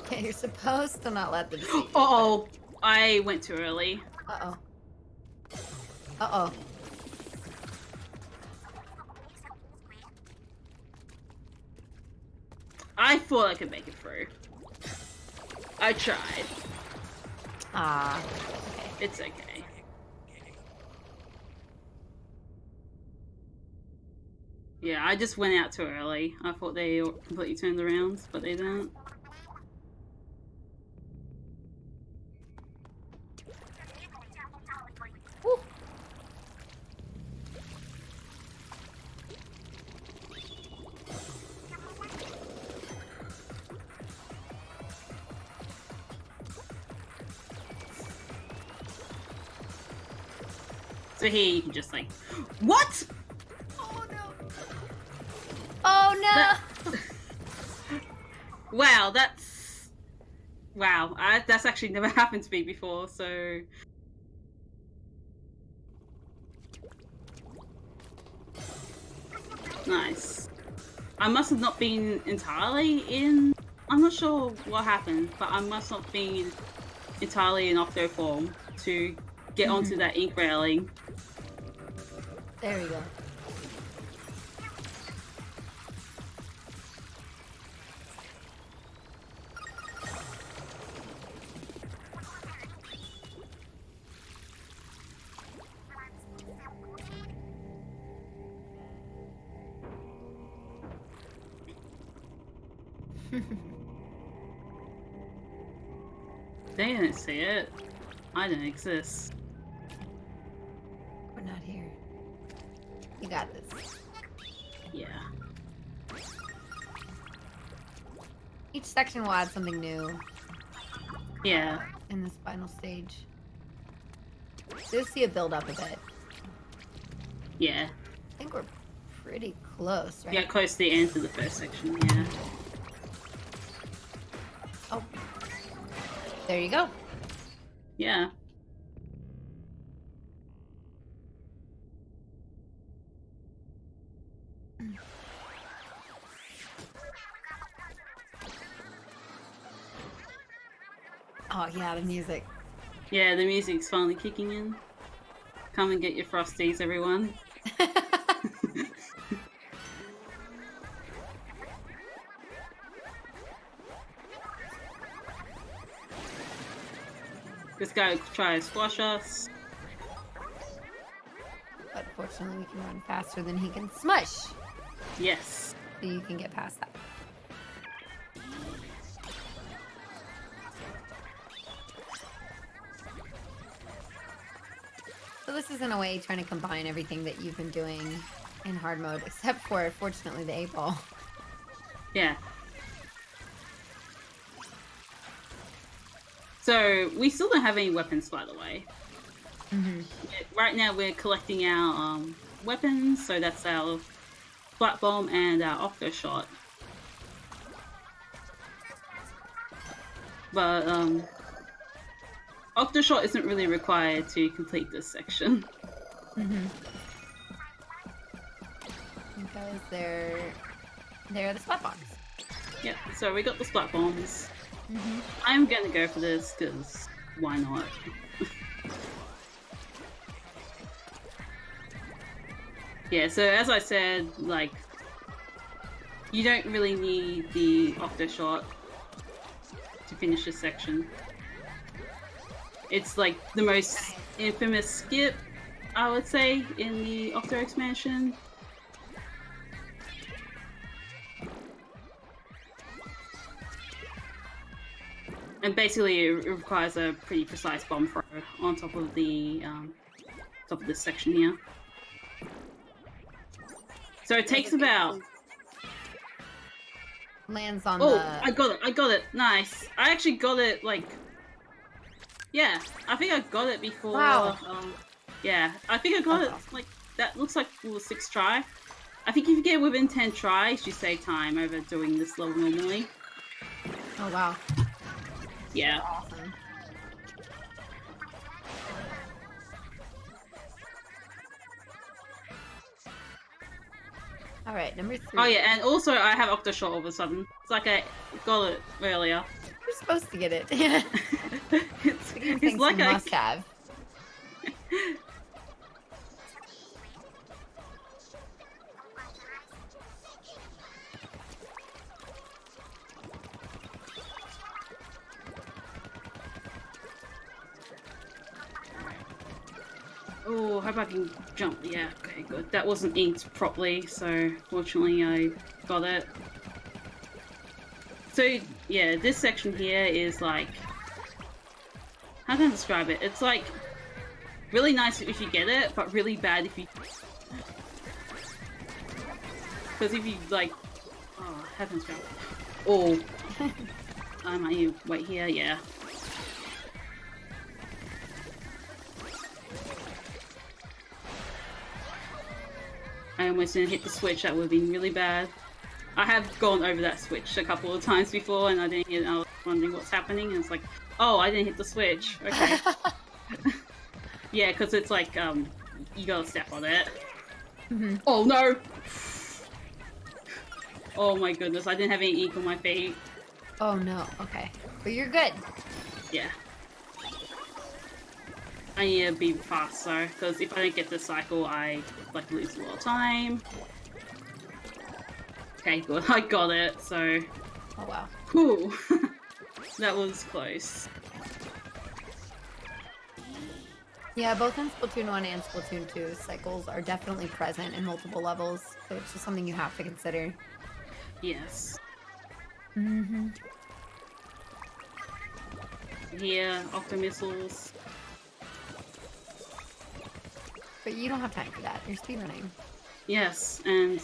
S1: Okay, you're supposed to not let them see you.
S2: Uh-oh! I went too early.
S1: Uh-oh. Uh-oh.
S2: I thought I could make it through. I tried.
S1: Ah. Okay.
S2: It's okay. Yeah, I just went out too early. I thought they completely turned around, but they didn't.
S1: Woo.
S2: So here you can just like, what?
S1: Oh no. Oh no.
S2: Wow, that's actually never happened to me before. So nice. I must have not been entirely in. I'm not sure what happened, but I must not be entirely in Octo form to get onto that ink railing.
S1: There we go.
S2: They didn't see it. I didn't exist.
S1: We're not here. You got this.
S2: Yeah.
S1: Each section will add something new
S2: Yeah.
S1: in this final stage. So you'll see it build up a bit.
S2: Yeah.
S1: I think we're pretty close, right?
S2: Yeah, close to the end of the first section, yeah.
S1: Oh. There you go.
S2: Yeah.
S1: Oh yeah, the music.
S2: Yeah, the music's finally kicking in. Come and get your Frosties, everyone. This guy will try to squash us.
S1: But fortunately, we can run faster than he can smush.
S2: Yes.
S1: So you can get past that. So this is in a way trying to combine everything that you've been doing in hard mode, except for, fortunately, the 8-ball.
S2: Yeah. So, we still don't have any weapons, by the way. Right now, we're collecting our weapons, so that's our flat bomb and our octo shot. But octo shot isn't really required to complete this section.
S1: Because they're the spot bombs.
S2: Yep, so we got the splat bombs. I'm gonna go for this, because why not? Yeah, so as I said, like, you don't really need the Octo shot to finish this section. It's like the most infamous skip, I would say, in the Octo expansion. And basically, it requires a pretty precise bomb throw on top of the top of this section here. So it takes about.
S1: Lands on
S2: Oh,
S1: the...
S2: I got it! I got it! Nice! I actually got it, like... Yeah, I think I got it before...
S1: Wow.
S2: Yeah, I think I got it,
S1: awesome.
S2: like, that looks like it was 6th try. I think if you get within 10 tries, you save time over doing this level normally.
S1: Oh, wow.
S2: Yeah.
S1: Awesome. All right, number 3.
S2: Oh yeah, and also I have Octo Shot all of a sudden. It's like I got it earlier.
S1: You're supposed to get it.
S2: it's like
S1: you
S2: I
S1: must have.
S2: Oh, how about I can jump? Yeah, okay, good. That wasn't inked properly, so fortunately I got it. So, yeah, this section here is like... How can I describe it? It's like really nice if you get it, but really bad if you... Because if you, like... Oh, how can I describe it? Oh. I might need to wait here, yeah. I almost didn't hit the switch, that would have been really bad. I have gone over that switch a couple of times before and I didn't hit it, I was wondering what's happening and it's like, oh, I didn't hit the switch. Okay. Yeah, because it's like, you gotta step on it.
S1: Mm-hmm.
S2: Oh no! Oh my goodness, I didn't have any ink on my feet.
S1: Oh no, okay. But you're good.
S2: Yeah. I need to be fast though, because if I don't get this cycle, I like lose a lot of time. Okay, good. I got it, so...
S1: Oh wow.
S2: Whew. That was close.
S1: Yeah, both in Splatoon 1 and Splatoon 2, cycles are definitely present in multiple levels, so it's just something you have to consider.
S2: Yes.
S1: Mm-hmm.
S2: Here, Octo missiles.
S1: But you don't have time for that. You're speedrunning.
S2: Yes, and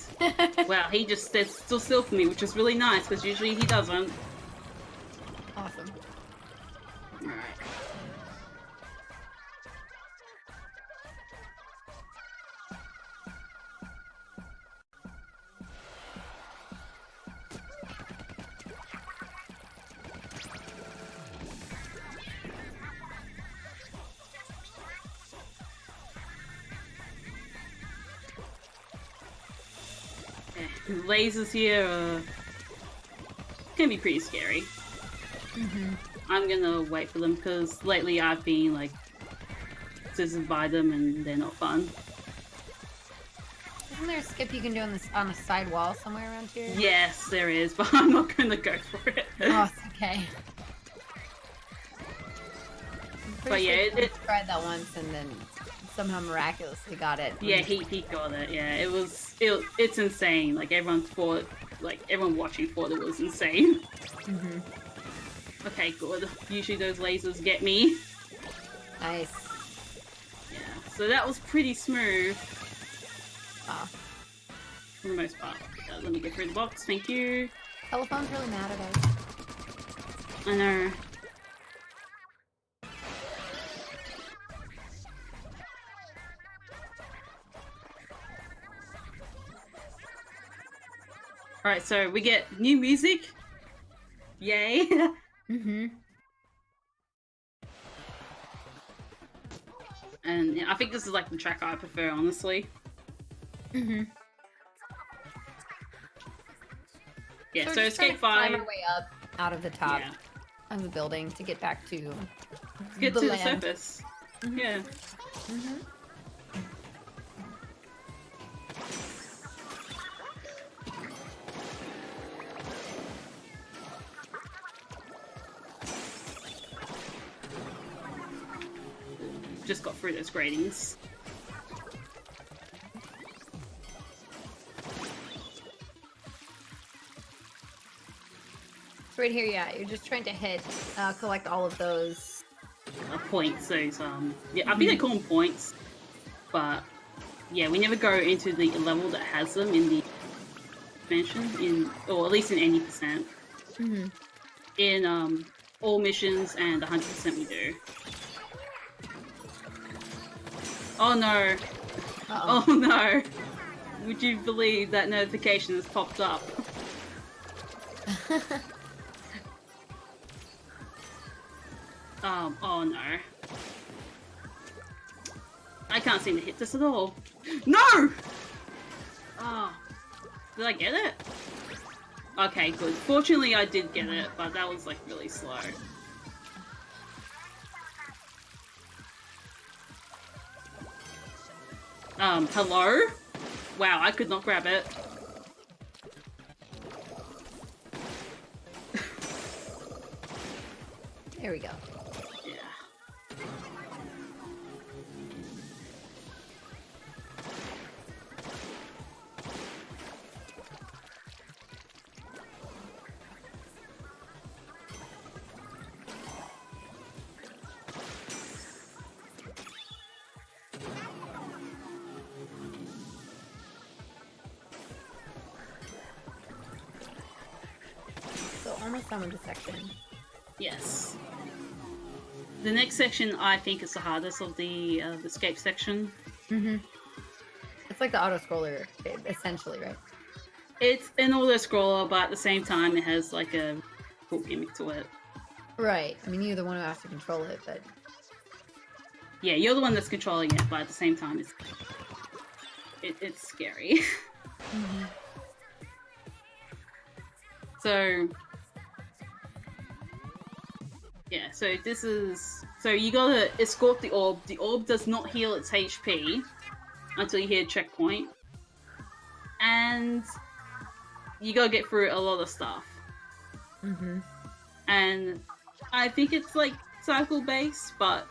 S2: wow, he just stood still for me, which is really nice because usually he doesn't.
S1: Awesome.
S2: Alright. The lasers here can be pretty scary.
S1: Mm-hmm.
S2: I'm gonna wait for them because lately I've been like scissored by them and they're not fun.
S1: Isn't there a skip you can do on a side wall somewhere around here?
S2: Yes, there is, but I'm not gonna go for it.
S1: Oh, it's okay.
S2: But yeah,
S1: it tried that once and then somehow miraculously got it.
S2: Yeah, he got it. Yeah, it's insane. Like everyone watching thought it was insane.
S1: Mm-hmm.
S2: Okay, good. Usually those lasers get me.
S1: Nice.
S2: Yeah, so that was pretty smooth.
S1: Wow.
S2: For the most part. Let me get through the box, thank you.
S1: Telephone's really mad at us.
S2: I know. Alright, so we get new music. Yay.
S1: Mm-hmm.
S2: And yeah, I think this is like the track I prefer, honestly.
S1: Mm-hmm.
S2: Yeah, so Escape 5.
S1: Climb our way up out of the top
S2: Yeah.
S1: of the building to get back to
S2: Get to the
S1: land.
S2: surface.
S1: Mm-hmm.
S2: Yeah.
S1: Mm-hmm.
S2: just got through those gratings.
S1: Right here, yeah. You're just trying to collect all of those
S2: Points. Those yeah, I think they call them points, but yeah, we never go into the level that has them in the expansion, or at least in any percent. In all missions and 100% we do. Oh no!
S1: Uh-oh.
S2: Oh no! Would you believe that notification has popped up? Oh no. I can't seem to hit this at all. No! Oh. Did I get it? Okay, good. Fortunately I did get it, but that was like really slow. Hello? Wow, I could not grab it.
S1: There we go.
S2: Yeah.
S1: So almost done with the section.
S2: Yes. The next section I think is the hardest of the escape section.
S1: It's like the auto-scroller, essentially, right?
S2: It's an auto-scroller, but at the same time it has like a cool gimmick to it.
S1: Right. I mean, you're the one who has to control it, but...
S2: Yeah, you're the one that's controlling it, but at the same time it's scary. So... yeah, so this is... so you gotta escort the orb. The orb does not heal its HP until you hit a checkpoint. And you gotta get through a lot of stuff. And I think it's like cycle-based, but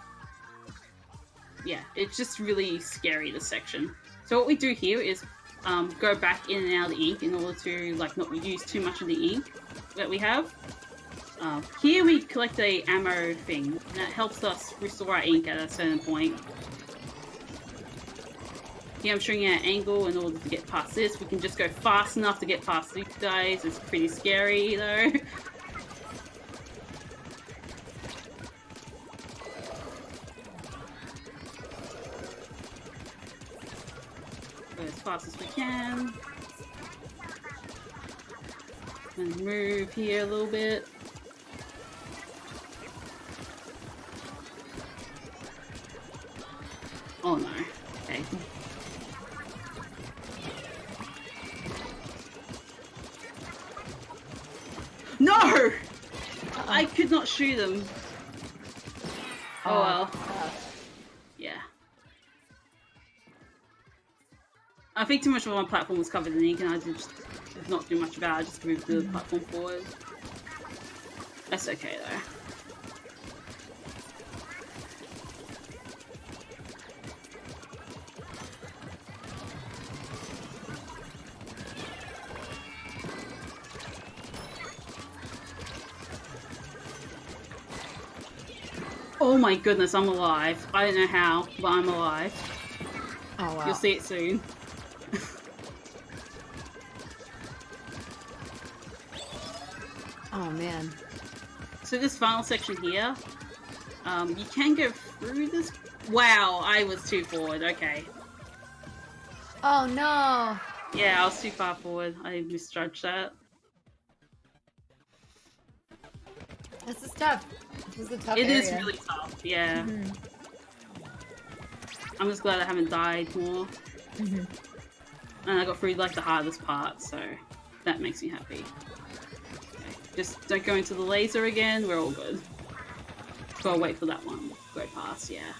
S2: yeah, it's just really scary, this section. So what we do here is go back in and out of the ink in order to like not use too much of the ink that we have. Here we collect a ammo thing that helps us restore our ink at a certain point. Here I'm showing you an angle in order to get past this. We can just go fast enough to get past these guys. It's pretty scary though. Go as fast as we can. And move here a little bit. Oh no. Okay. No! I could not shoot him. Oh well. Yeah. I think too much of my platform was covered in ink and I just did not do much about it. I just moved the platform forward. That's okay though. Oh my goodness, I'm alive. I don't know how, but I'm alive.
S1: Oh wow.
S2: You'll see it soon.
S1: Oh man.
S2: So this final section here, you can go through this. Wow, I was too forward. Okay.
S1: Oh no.
S2: Yeah, I was too far forward. I misjudged that.
S1: This is tough. This is a tough
S2: It
S1: area.
S2: is really tough, yeah. I'm just glad I haven't died more. And I got through like the hardest part, so that makes me happy. Okay. Just don't go into the laser again, we're all good. Gotta wait for that one. Go past, yeah.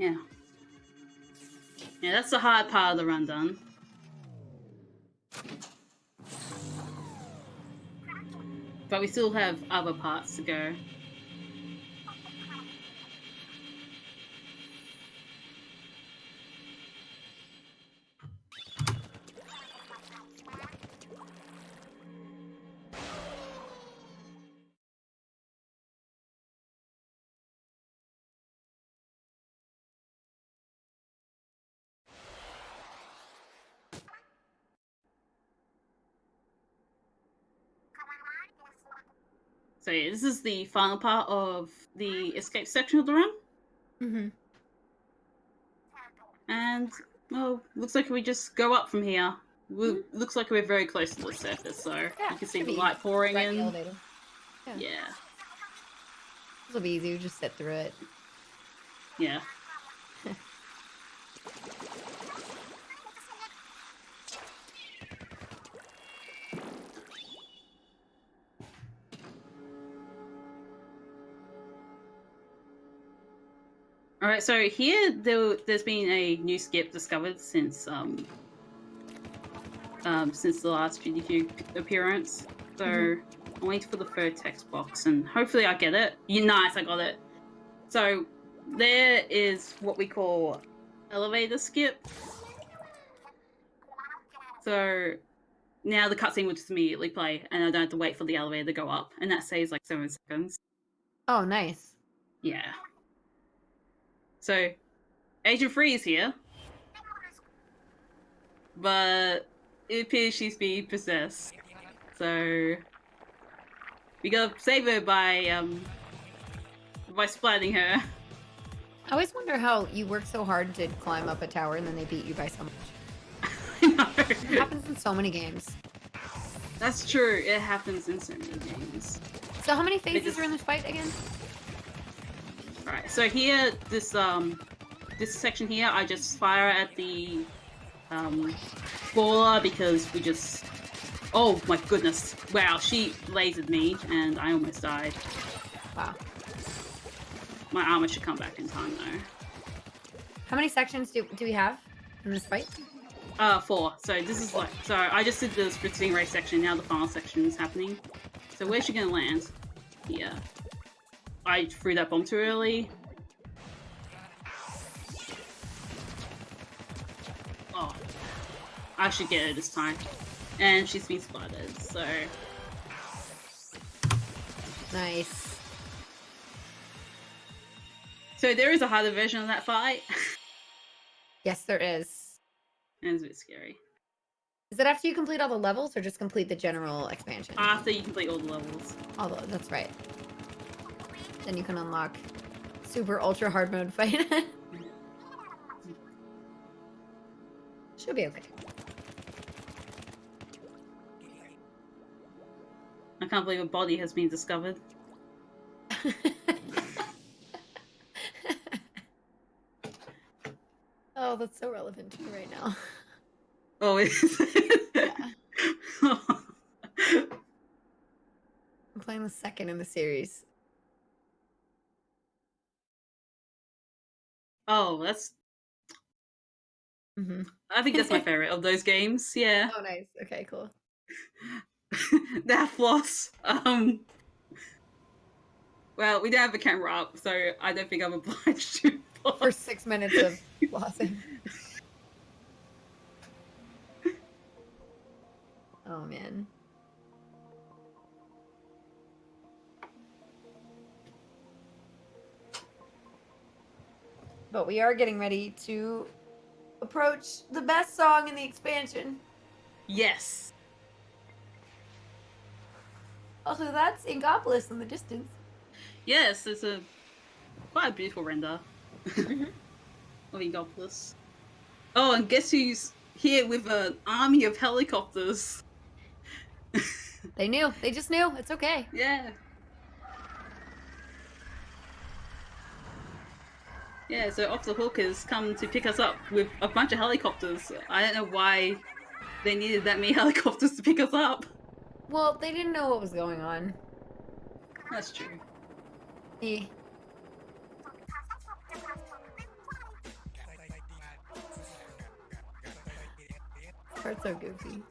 S2: Yeah. Yeah, that's the hard part of the run done. But we still have other parts to go. So yeah, this is the final part of the escape section of the run.
S1: Mm-hmm.
S2: And, well, looks like we just go up from here. Looks like we're very close to the surface, so
S1: Yeah,
S2: you can see
S1: should
S2: the
S1: be
S2: light pouring
S1: right in
S2: in.
S1: the elevator.
S2: Yeah.
S1: This will be easy. We just sit through it.
S2: Yeah. All right, so here there's been a new skip discovered since the last GDQ appearance. So I'm waiting for the third text box, and hopefully I get it. Nice, I got it. So there is what we call elevator skip. So now the cutscene will just immediately play, and I don't have to wait for the elevator to go up, and that saves like 7 seconds.
S1: Oh, nice.
S2: Yeah. So Agent Free is here, but it appears she's being possessed. So we gotta save her by splatting her.
S1: I always wonder how you work so hard to climb up a tower and then they beat you by so much.
S2: No.
S1: It happens in so many games.
S2: That's true. It happens in so many games.
S1: So how many phases are in this fight again?
S2: Alright, so here, this section here, I just fire at the baller because we just... Oh my goodness. Wow, she lasered me and I almost died.
S1: Wow.
S2: My armor should come back in time though.
S1: How many sections do we have in this fight?
S2: 4. So this is like... So I just did the sprinting race section, now the final section is happening. So where's she gonna land? Here. I threw that bomb too early. Oh. I should get her this time. And she's been spotted, so...
S1: Nice.
S2: So there is a harder version of that fight.
S1: Yes, there is.
S2: And it's a bit scary.
S1: Is it after you complete all the levels or just complete the general expansion?
S2: After you complete all the levels.
S1: Although, that's right. Then you can unlock super ultra hard mode fight. She'll be okay.
S2: I can't believe a body has been discovered.
S1: Oh, that's so relevant to me right now.
S2: Oh, is it?
S1: Yeah. I'm playing the second in the series.
S2: Oh, that's... I think that's my favorite of those games, yeah.
S1: Oh, nice. Okay, cool.
S2: That floss. Well, we don't have the camera up, so I don't think I'm obliged to floss.
S1: For 6 minutes of flossing. Oh, man. But we are getting ready to approach the best song in the expansion.
S2: Yes.
S1: Also, that's Inkopolis in the distance.
S2: Yes, it's a quite a beautiful render of Inkopolis. Oh, and guess who's here with an army of helicopters?
S1: They knew. They just knew. It's okay.
S2: Yeah. Yeah, so Off the Hook has come to pick us up with a bunch of helicopters. I don't know why they needed that many helicopters to pick us up.
S1: Well, they didn't know what was going on.
S2: That's true.
S1: Eh. part's so goofy.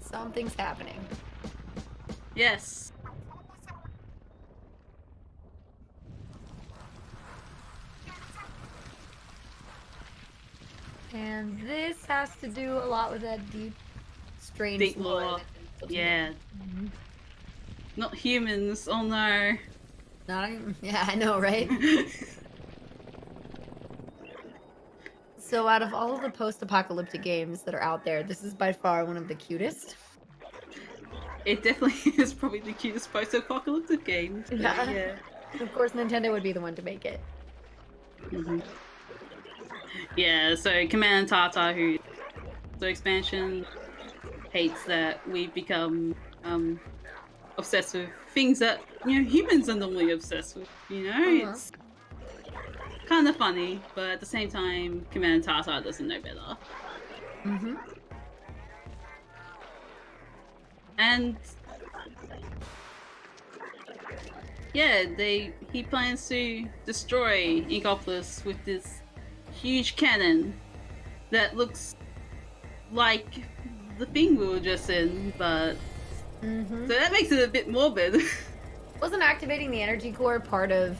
S1: Something's happening.
S2: Yes.
S1: And this has to do a lot with that deep, strange
S2: Deep lore. Yeah.
S1: Mm-hmm.
S2: Not humans. Oh no.
S1: Not even, yeah, I know, right? So out of all of the post-apocalyptic games that are out there, this is by far one of the cutest.
S2: It definitely is probably the cutest post-apocalyptic game.
S1: Yeah.
S2: Yeah.
S1: Of course, Nintendo would be the one to make it.
S2: Mm-hmm. Yeah, so Command and Tata, who the expansion, hates that we've become obsessed with things that humans are normally obsessed with. It's kind of funny, but at the same time, Command and Tata doesn't know better.
S1: Mm-hmm.
S2: And yeah, he plans to destroy Inkopolis with this huge cannon that looks like the thing we were just in, but so that makes it a bit morbid.
S1: Wasn't activating the energy core part of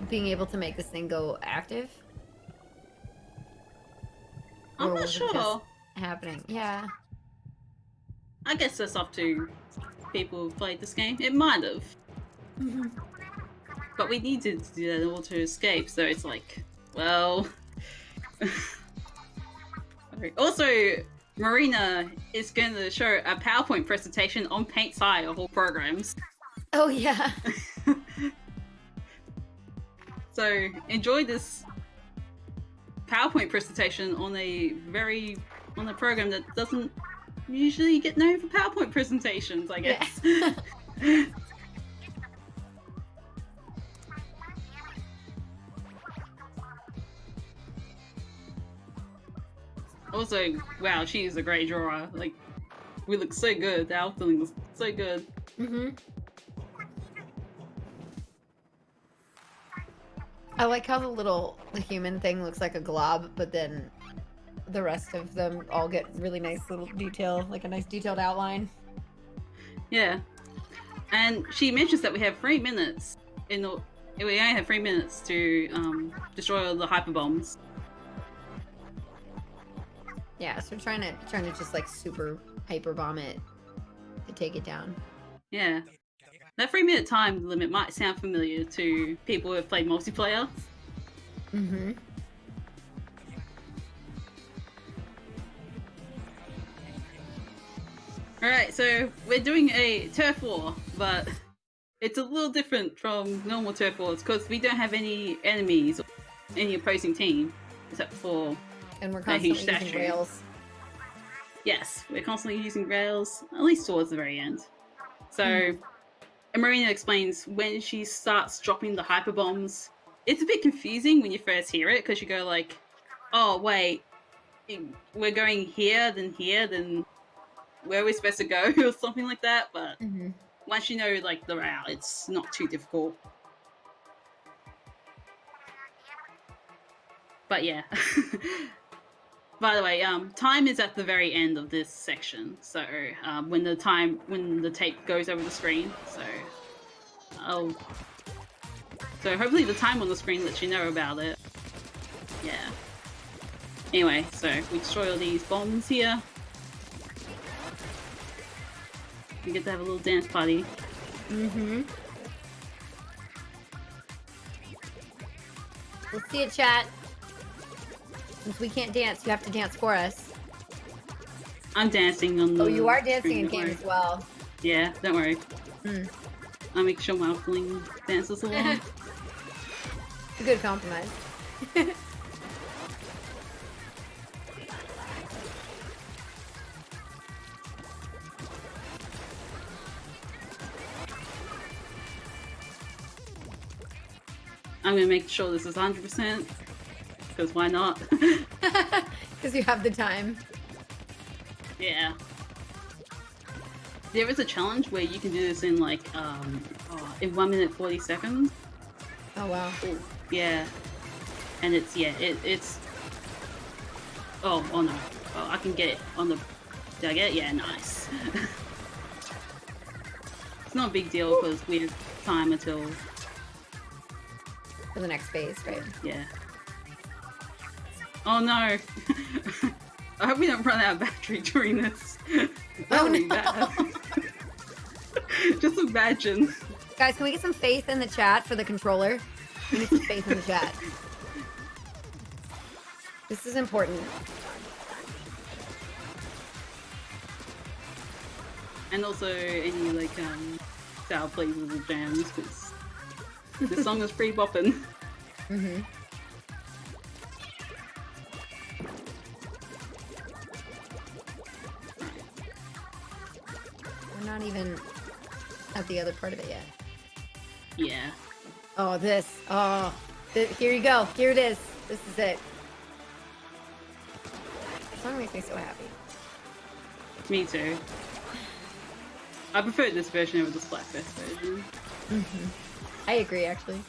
S1: being able to make this thing go active?
S2: I'm
S1: Or
S2: not
S1: was it
S2: sure.
S1: just happening? Yeah.
S2: I guess that's up to people who've played this game. It might have. But we needed to do that in order to escape, so it's like, well... Also, Marina is going to show a PowerPoint presentation on Paint Sci of all programs.
S1: Oh, yeah.
S2: So, enjoy this PowerPoint presentation on a program that doesn't usually get known for PowerPoint presentations, I guess. Yeah. Also, wow, she is a great drawer. Like, we look so good. The outfitting was so good.
S1: I like how the human thing looks like a glob, but then the rest of them all get really nice little detail, like a nice detailed outline.
S2: Yeah. And she mentions that we have 3 minutes we only have 3 minutes to destroy all the hyper bombs.
S1: Yeah, so trying to just like super hyper bomb it to take it down.
S2: Yeah. That 3-minute time limit might sound familiar to people who have played multiplayer. Alright, so we're doing a turf war, but it's a little different from normal turf wars because we don't have any enemies or any opposing team except for
S1: and we're constantly using rails.
S2: Yes, we're constantly using rails, at least towards the very end. So, and Marina explains when she starts dropping the hyper bombs, it's a bit confusing when you first hear it because you go like, oh wait, we're going here, then where are we supposed to go or something like that. But once you know like the route, it's not too difficult. But yeah. By the way, time is at the very end of this section. So when the tape goes over the screen, so hopefully the time on the screen lets you know about it. Yeah. Anyway, so we destroy all these bombs here. We get to have a little dance party.
S1: Let's see it, chat. Since we can't dance, you have to dance for us.
S2: I'm dancing on the...
S1: Oh, you are dancing in game as well.
S2: Yeah, don't worry. I'll make sure my fling dances along.
S1: It's a good compromise.
S2: I'm gonna make sure this is 100%. Because why not?
S1: Because you have the time.
S2: Yeah. there is a challenge where you can do this in like in 1 minute 40 seconds.
S1: Oh wow.
S2: Ooh, yeah, and it's it's. Oh no! Oh, I can get it on the. Did I get it? Yeah, nice. It's not a big deal because we have time until
S1: For the next phase, right?
S2: yeah. Oh no! I hope we don't run out of battery during this. That would be bad. Just imagine.
S1: Guys, can we get some faith in the chat for the controller? We need some faith in the chat. This is important.
S2: And also any like sour flavors jams because this song is pretty boppin'.
S1: Mm-hmm. We're not even at the other part of it yet.
S2: Yeah.
S1: Oh, this. Oh, here you go. Here it is. This is it. This song makes me so happy.
S2: Me too. I prefer this version over the Splatfest version.
S1: Mm-hmm. I agree, actually.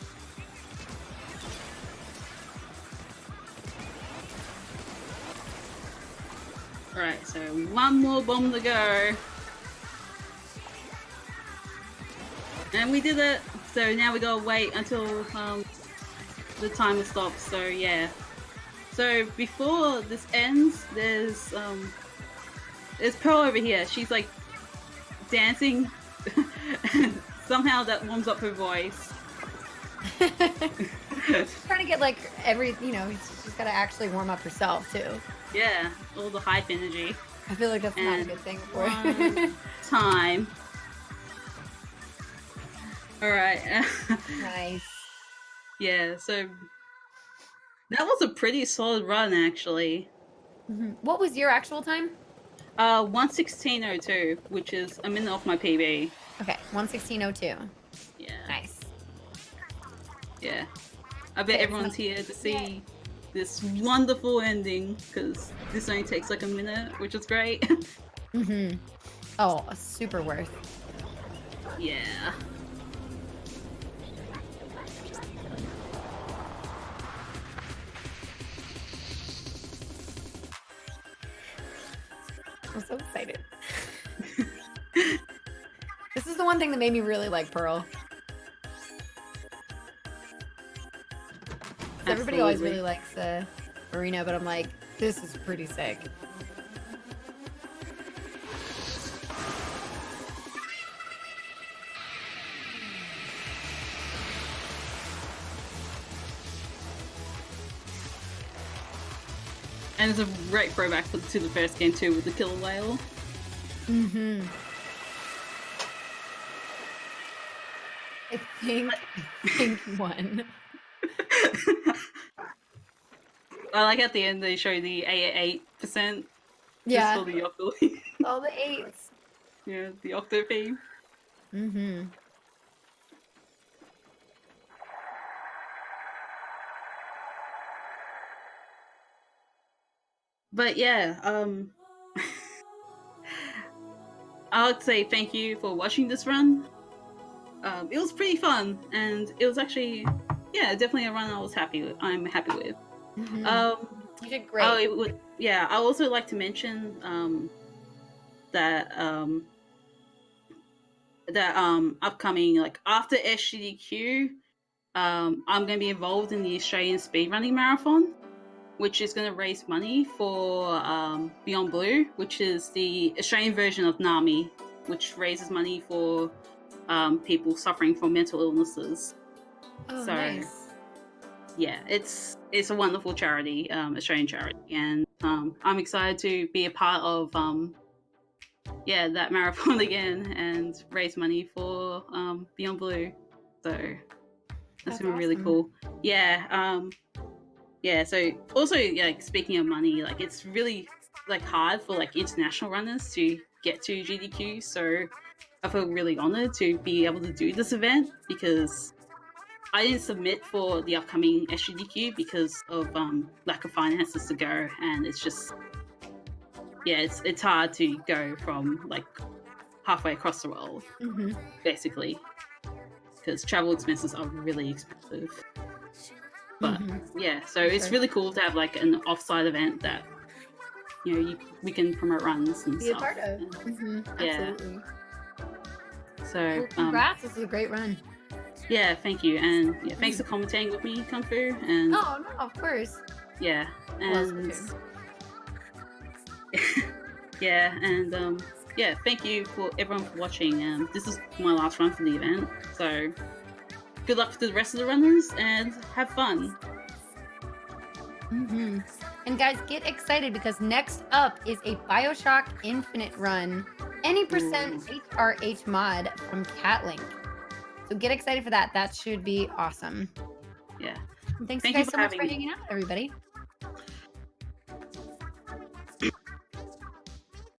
S2: Alright, so one more bomb to go. And we did it! So now we gotta wait until the timer stops, so yeah. So before this ends, there's Pearl over here. She's like dancing. Somehow that warms up her voice.
S1: Trying to get like she's got to actually warm up herself too.
S2: Yeah, all the hype energy.
S1: I feel like that's not a good thing for her.
S2: One time. Alright.
S1: Nice.
S2: Yeah, so that was a pretty solid run actually.
S1: Mm-hmm. What was your actual time?
S2: 1:16:02, which is a minute off my PB.
S1: Okay, 1:16:02.
S2: Yeah.
S1: Nice.
S2: Yeah. I bet everyone's here to see this wonderful ending because this only takes like a minute, which is great.
S1: Mm-hmm. Oh, super worth.
S2: Yeah.
S1: I'm so excited. This is the one thing that made me really like Pearl. Everybody always really likes Marina, but I'm like, this is pretty sick.
S2: And it's a great throwback to the first game too with the killer whale.
S1: Mm-hmm. I think one.
S2: I like at the end they show the 8%.
S1: Yeah.
S2: Just for the Octo.
S1: All the 8s.
S2: Yeah, the Octo theme.
S1: Mm-hmm.
S2: But yeah, I would say thank you for watching this run. It was pretty fun, and it was actually, yeah, definitely a run I'm happy with.
S1: Mm-hmm. You did great.
S2: I also like to mention that upcoming, like after SGDQ, I'm going to be involved in the Australian speedrunning marathon, which is going to raise money for Beyond Blue, which is the Australian version of NAMI, which raises money for people suffering from mental illnesses.
S1: Oh,
S2: so,
S1: nice.
S2: Yeah, it's a wonderful charity, Australian charity, and I'm excited to be a part of that marathon again and raise money for Beyond Blue. So that's gonna be really cool. Yeah. So also, like, speaking of money, like, it's really like hard for like international runners to get to GDQ. So I feel really honored to be able to do this event because I didn't submit for the upcoming SGDQ because of lack of finances to go, and it's just it's hard to go from like halfway across the world,
S1: Hmm.
S2: basically, because travel expenses are really expensive. But
S1: Hmm.
S2: yeah, so
S1: For
S2: it's
S1: sure.
S2: really cool to have like an offsite event that we can promote runs and
S1: Be a
S2: stuff.
S1: part of.
S2: And, yeah,
S1: Absolutely.
S2: so
S1: Well, congrats. This is a great run.
S2: yeah, thank you, and yeah, thanks for commentating with me, Kung Fu, and
S1: Oh, no, of course.
S2: yeah,
S1: Love
S2: and
S1: Splatoon.
S2: yeah, and yeah, thank you for everyone for watching. This is my last run for the event, so good luck to the rest of the runners and have fun.
S1: Hmm. And guys, get excited because next up is a Bioshock Infinite run. Any percent
S2: Ooh.
S1: HRH mod from Catlink. So get excited for that. That should be awesome.
S2: Yeah,
S1: And thanks you
S2: thank you
S1: guys
S2: for
S1: so much
S2: having
S1: for
S2: me.
S1: hanging out, everybody.